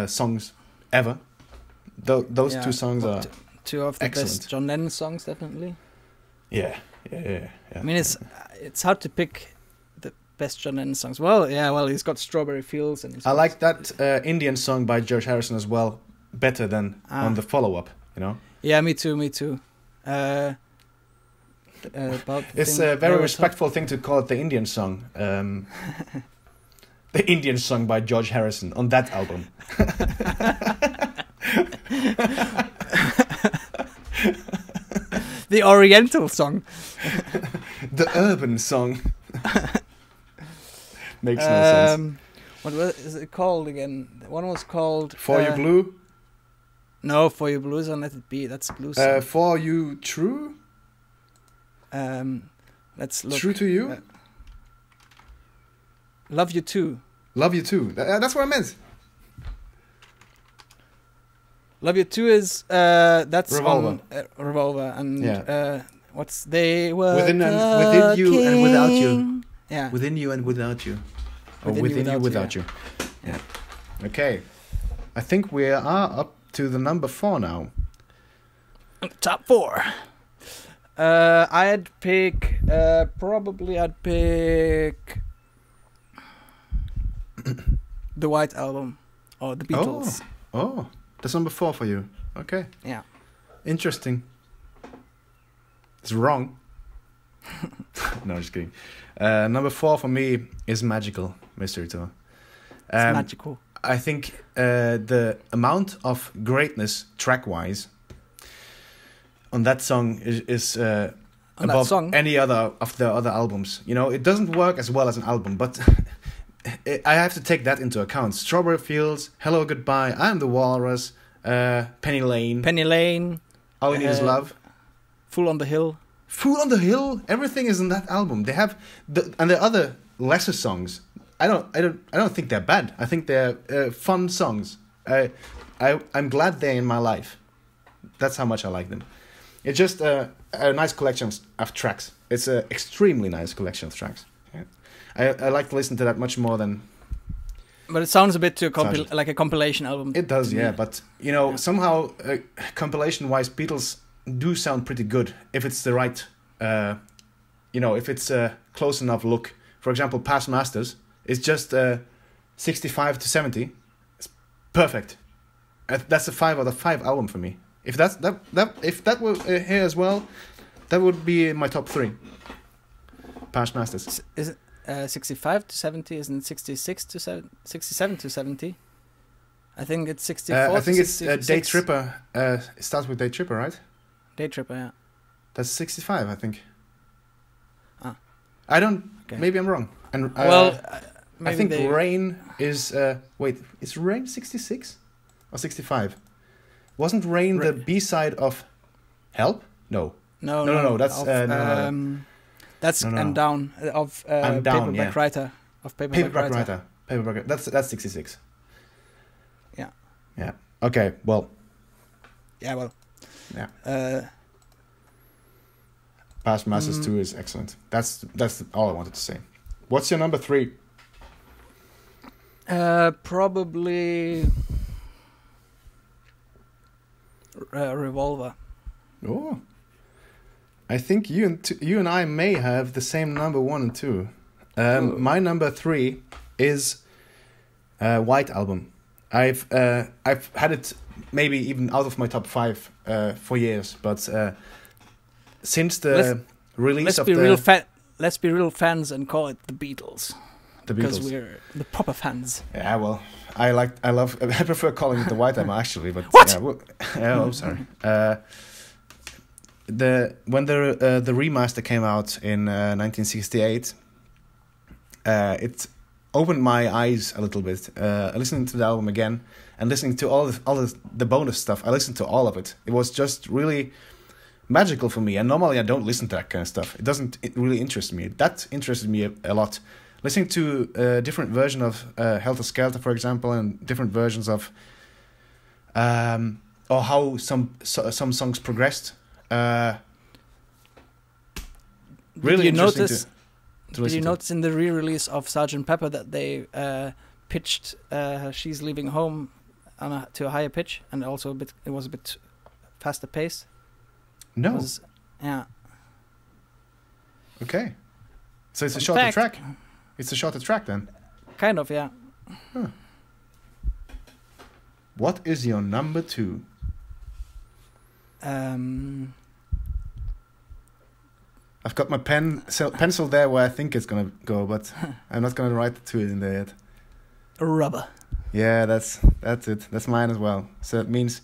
S2: songs ever. Those 2 songs are
S1: 2 of the
S2: excellent.
S1: best John Lennon songs, definitely.
S2: Yeah.
S1: I mean, it's hard to pick the best John Lennon songs. Well, he's got Strawberry Fields, and
S2: I like that Indian song by George Harrison as well, better than on the follow-up, you know?
S1: Yeah, me too.
S2: It's a very respectful thing to call it the Indian song. The Indian song by George Harrison on that album.
S1: The Oriental song.
S2: The urban song. Makes no sense.
S1: What is it called again? One was called...
S2: For You Blue?
S1: No, For You Blue is on Let It Be. That's blues song.
S2: For You True?
S1: Let's look.
S2: True to You?
S1: Love You Too.
S2: Love You Too. That's what I meant.
S1: Love You Too is that's
S2: Revolver.
S1: on Revolver, and
S2: Yeah.
S1: what's They Were
S2: Within You and Without You.
S1: Yeah.
S2: Within You and Without You. Or
S1: Within You,
S2: Within You,
S1: Without
S2: Without
S1: You,
S2: You. Yeah. Okay. I think we are up to the number 4 now.
S1: Top 4. I'd pick the White Album or the Beatles.
S2: Oh, that's number 4 for you. Okay.
S1: Yeah.
S2: Interesting. It's wrong. No, just kidding. Number 4 for me is Magical Mystery Tour.
S1: It's magical.
S2: I think the amount of greatness track-wise on that song is above any other of the other albums. You know, it doesn't work as well as an album, but I have to take that into account. Strawberry Fields, Hello Goodbye, I'm the Walrus, Penny Lane, All You Need Is Love,
S1: Fool on the Hill.
S2: Fool on the Hill, everything is in that album. They have and the other lesser songs. I don't think they're bad. I think they're fun songs. I'm glad they're in my life. That's how much I like them. It's just a nice collection of tracks. It's an extremely nice collection of tracks. Yeah. I like to listen to that much more than.
S1: But it sounds a bit too like a compilation album.
S2: It does, yeah. But you know, somehow compilation-wise, Beatles do sound pretty good if it's the right, if it's a close enough look. For example, Past Masters is just 65 to 70. It's perfect. That's a 5 out of 5 album for me. If that were here as well, that would be in my top 3. Past Masters.
S1: Is it 65 to 70? Isn't it 66 to 67 to 70? I think it's 64.
S2: I think it's Day Tripper. It starts with Day Tripper, right?
S1: Day Tripper, yeah.
S2: That's 65, I think.
S1: Ah.
S2: I don't. Okay. Maybe I'm wrong. And I think Rain is. Wait, is Rain 66 or 65? Wasn't Rain the B-side of Help? No. No. That's
S1: that's I'm Down of
S2: I'm Down,
S1: Paperback Writer of
S2: Paperback Writer. Paperback. That's 66.
S1: Yeah.
S2: Yeah. Okay. Well.
S1: Yeah. Well.
S2: Yeah. Past Masters 2 is excellent. That's all I wanted to say. What's your number 3?
S1: Probably Revolver.
S2: Oh, I think you and I may have the same number 1 and 2. My number 3 is White Album. I've had it maybe even out of my top 5 for years, but since the release of
S1: let's be real fans and call it the Beatles.
S2: The Beatles.
S1: Because we're the proper fans.
S2: Yeah, well, I prefer calling it the White Album actually, but
S1: what?
S2: I'm sorry. When the remaster came out in 1968, it opened my eyes a little bit. Listening to the album again and listening to all the bonus stuff, I listened to all of it. It was just really magical for me. And normally I don't listen to that kind of stuff. It really interest me. That interested me a lot. Listening to a different version of Helter Skelter, for example, and different versions of or how some songs progressed. Really interesting
S1: Did you notice in the re-release of Sgt. Pepper that they pitched "She's Leaving Home" to a higher pitch, and also it was a bit faster pace?
S2: No.
S1: Yeah.
S2: Okay. So it's a shorter track. It's a shorter track then.
S1: Kind of, yeah.
S2: Huh. What is your number 2? I've got my pencil there where I think it's gonna go, but I'm not gonna write the 2 in there yet.
S1: Rubber.
S2: Yeah, that's it. That's mine as well. So it means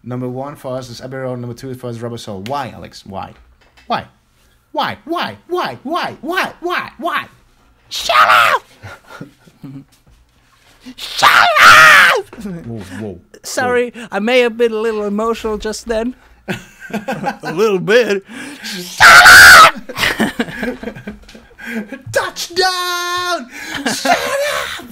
S2: number 1 for us is Abbey Road, number 2 for us is Rubber Soul. Why, Alex? Why? Shut up!
S1: Shut up!
S2: Whoa.
S1: Sorry, I may have been a little emotional just then. A little bit. Shut up!
S2: Touchdown! Shut
S1: up!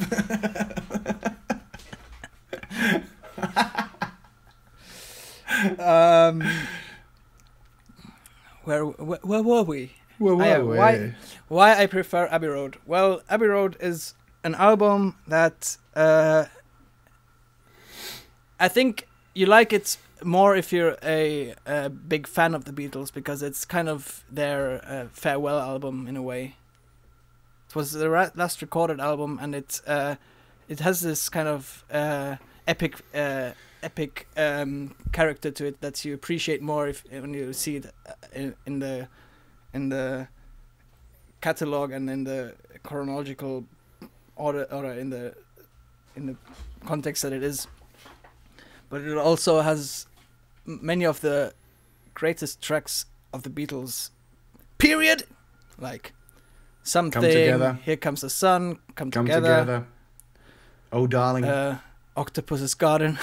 S1: Where were we?
S2: Why
S1: I prefer Abbey Road? Well, Abbey Road is an album that I think you like it more if you're a big fan of the Beatles, because it's kind of their farewell album in a way. It was the last recorded album, and it has this kind of epic character to it that you appreciate more when you see it in the catalog and in the chronological order, or in the context that it is. But it also has many of the greatest tracks of the Beatles, period. Like Something, Here Comes the Sun, Come Together.
S2: Oh Darling,
S1: Octopus's Garden.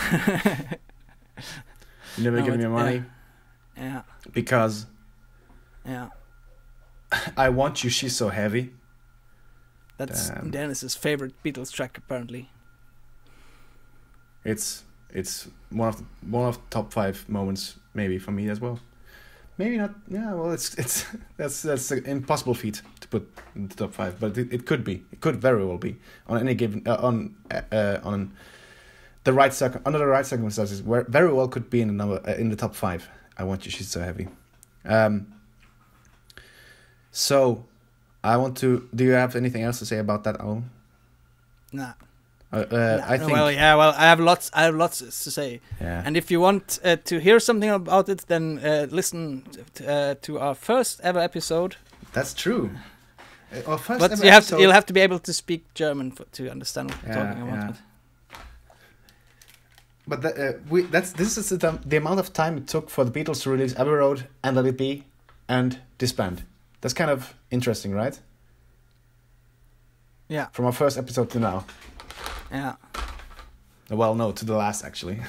S2: You Never Give Me Money.
S1: Yeah.
S2: Because.
S1: Yeah.
S2: I Want You, She's So Heavy.
S1: That's Dennis's favorite Beatles track, apparently.
S2: It's one of the top 5 moments, maybe for me as well. Maybe not. Yeah, well, that's an impossible feat to put in the top 5, but it could be. It could very well be on any given on the right under the right circumstances. Where very well could be in the top 5. I Want You, She's So Heavy. So, I want to. Do you have anything else to say about that album?
S1: Nah.
S2: I think.
S1: Well, yeah. Well, I have lots to say.
S2: Yeah.
S1: And if you want to hear something about it, then listen to our first ever episode.
S2: That's true. Our first
S1: but
S2: ever
S1: episode. You'll have to be able to speak German to understand what we're talking about.
S2: But this is the amount of time it took for the Beatles to release Abbey Road and Let It Be and disband. That's kind of interesting, right?
S1: Yeah.
S2: From our first episode to now.
S1: Yeah.
S2: Well, no, to the last, actually.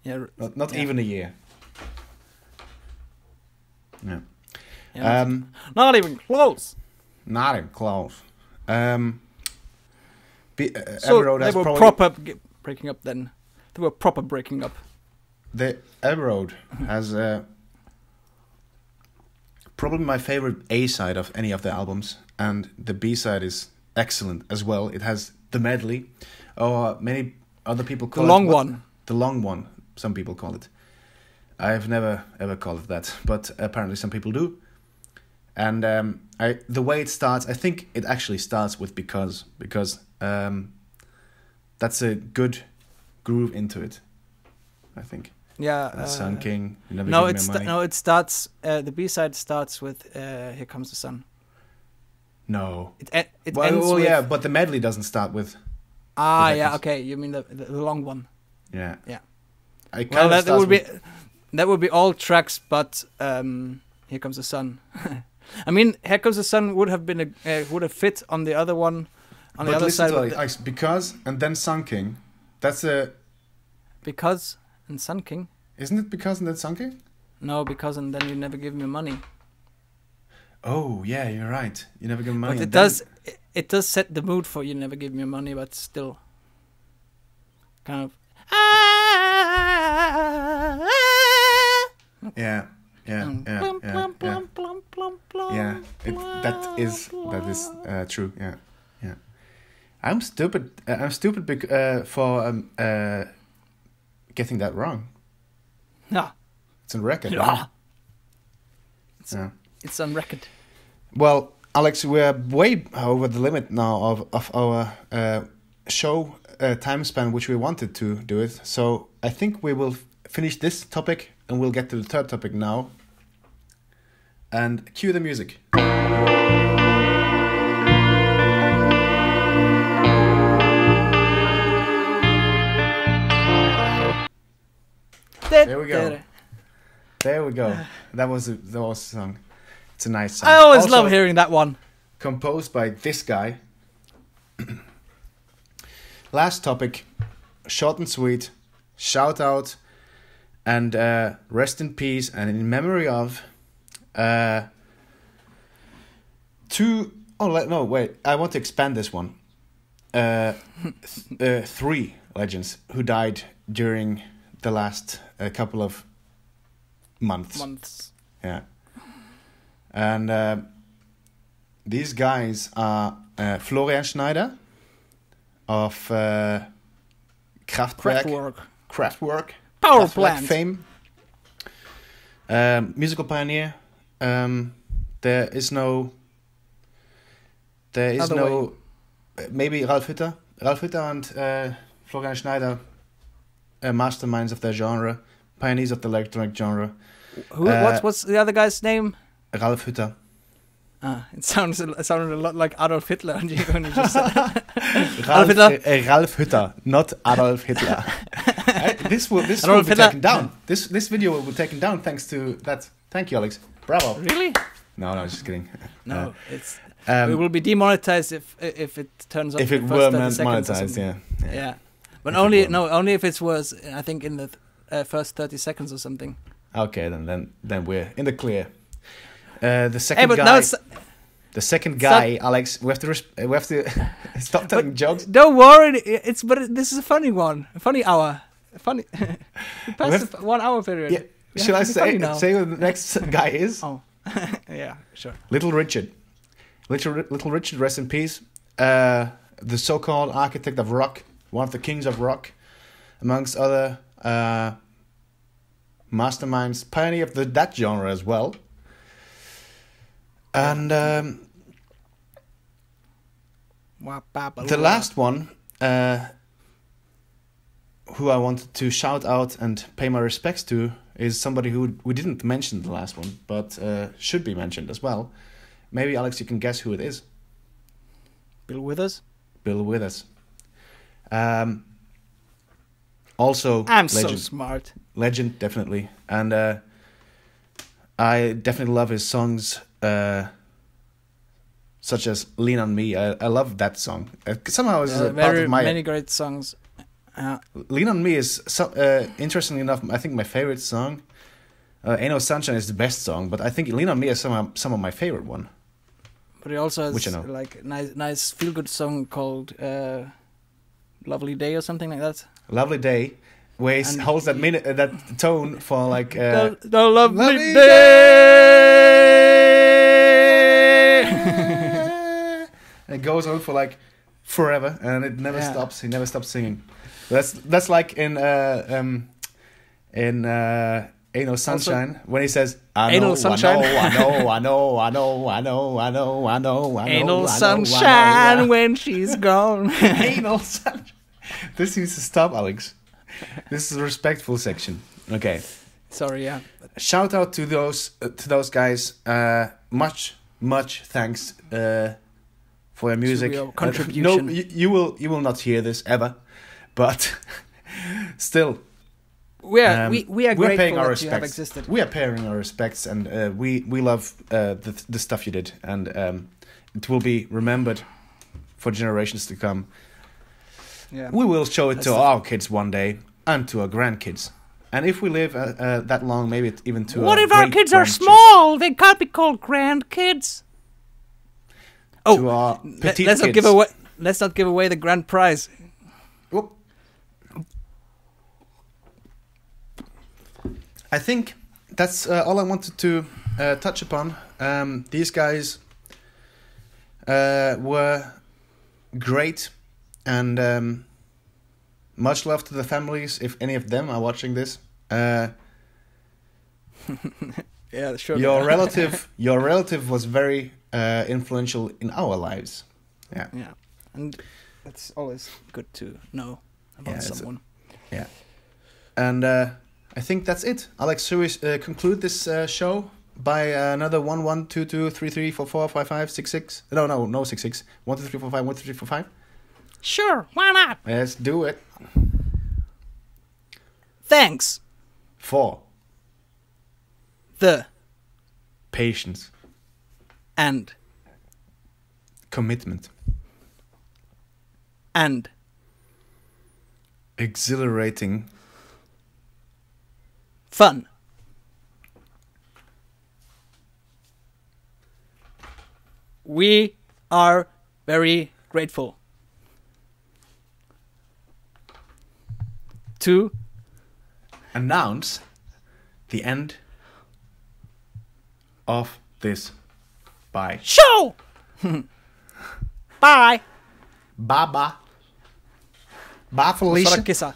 S1: Yeah.
S2: Not even a year. Yeah.
S1: Not even close.
S2: Not even close. So
S1: they were proper breaking up then. They were proper breaking up.
S2: The Abbey Road has probably my favorite A-side of any of the albums, and the B-side is excellent as well. It has the medley, or many other people call
S1: the long one.
S2: The long one, some people call it. I've never ever called it that, but apparently some people do. And the way it starts, I think it actually starts with because that's a good groove into it, I think.
S1: Yeah.
S2: Sun King.
S1: It starts. The B-side starts with Here Comes the Sun.
S2: No.
S1: It ends
S2: well,
S1: with...
S2: yeah, but the medley doesn't start with.
S1: Yeah, okay. You mean the long one?
S2: Yeah.
S1: Yeah.
S2: Well,
S1: that would be all tracks, but Here Comes the Sun. I mean, Here Comes the Sun would have been would have fit on the other one, on the other side.
S2: Because and then Sun King. That's a.
S1: Because and Sun King.
S2: Isn't it Because and then Sun King?
S1: No, Because and then You Never Give Me Money.
S2: Oh yeah, you're right. You Never Give Me Money.
S1: But it does set the mood for You Never Give Me Money, but still, kind of.
S2: Yeah. Yeah. That is true. Yeah. Yeah. I'm stupid. For getting that wrong.
S1: Yeah.
S2: It's on record.
S1: Yeah.
S2: Right?
S1: It's on record.
S2: Well, Alex, we're way over the limit now of our show time span, which we wanted to do it. So I think we will finish this topic and we'll get to the third topic now. And cue the music. There we go. There we go. That was the song. It's a nice song.
S1: I always love hearing that one.
S2: Composed by this guy. Last topic. Short and sweet. Shout out. And rest in peace and in memory of... I want to expand this one. 3 legends who died during the last couple of months. Yeah. And these guys are Florian Schneider of Kraftwerk.
S1: Power
S2: Kraftwerk
S1: plant.
S2: fame. Musical pioneer. There is no. Maybe Ralf Hütter. Ralf Hütter and Florian Schneider, masterminds of their genre, pioneers of the electronic genre.
S1: What's the other guy's name?
S2: Ralf Hütter.
S1: It sounded a lot like Adolf Hitler when you just said
S2: Ralf Hütter, not Adolf Hitler. This will be taken down. This video will be taken down thanks to that. Thank you, Alex. Bravo.
S1: Really?
S2: No, just kidding.
S1: No, it will be demonetized if it turns up.
S2: If it
S1: the
S2: were
S1: first 30
S2: monetized,
S1: seconds
S2: yeah.
S1: But only if it was, I think, in the first 30 seconds or something.
S2: Okay, then we're in the clear. The second guy, Alex. We have to stop telling jokes.
S1: Don't worry, this is a funny one, a funny hour, funny. We passed the 1 hour period.
S2: Yeah. Should I say who the next guy is?
S1: Oh, yeah, sure.
S2: Little Richard, rest in peace. The so-called architect of rock, one of the kings of rock, amongst other masterminds, pioneer of that genre as well. And the last one, who I wanted to shout out and pay my respects to, is somebody who we didn't mention the last one, but should be mentioned as well. Maybe, Alex, you can guess who it is.
S1: Bill Withers.
S2: Also,
S1: I'm
S2: legend.
S1: so smart.
S2: Legend, definitely. And I definitely love his songs, such as Lean on Me. I love that song. Somehow it's a part of my...
S1: Many great songs.
S2: Lean on Me is, interestingly enough, I think my favorite song. Ain't No Sunshine is the best song, but I think Lean on Me is some of my favorite one.
S1: But he also has like a nice feel-good song called Lovely Day or something like that.
S2: Lovely Day, where he holds that tone for like...
S1: the lovely day!
S2: And it goes on for like forever, and it never stops. He never stops singing. That's like in Ain't No Sunshine, when he says, I know, I know.
S1: Ain't no sunshine when she's gone.
S2: Ain't no sunshine. This needs to stop, Alex. This is a respectful section. Okay.
S1: Sorry, yeah.
S2: Shout out to those guys. Much thanks for your music.
S1: Your contribution.
S2: No, you will not hear this ever, but still.
S1: We are grateful
S2: paying our
S1: that
S2: respects.
S1: you have existed.
S2: We are paying our respects, and we love the stuff you did, and it will be remembered for generations to come.
S1: Yeah.
S2: We will show it to our kids one day, and to our grandkids. And if we live that long, maybe even to
S1: what
S2: our
S1: if our kids are
S2: great-grandkids.
S1: small? They can't be called grandkids.
S2: To our petite
S1: let's
S2: kids.
S1: not give away the grand prize.
S2: Whoop. I think that's all I wanted to touch upon. These guys were great, and much love to the families if any of them are watching this.
S1: Yeah, sure.
S2: Your relative was very influential in our lives. Yeah.
S1: Yeah, and that's always good to know about someone.
S2: And I think that's it. Alex, should we conclude this show by another 1 1 2 2 3 3 4 4 5 5 6 6? No 6 6. 1 2 3 4 5 1 2 3 4 5.
S1: Sure, why not?
S2: Let's do it.
S1: Thanks.
S2: For
S1: the
S2: patience
S1: and
S2: commitment
S1: and
S2: exhilarating
S1: fun. We are very grateful to
S2: announce the end of this show.
S1: Bye!
S2: Bye bye. Bye Felicia.
S1: Kissa.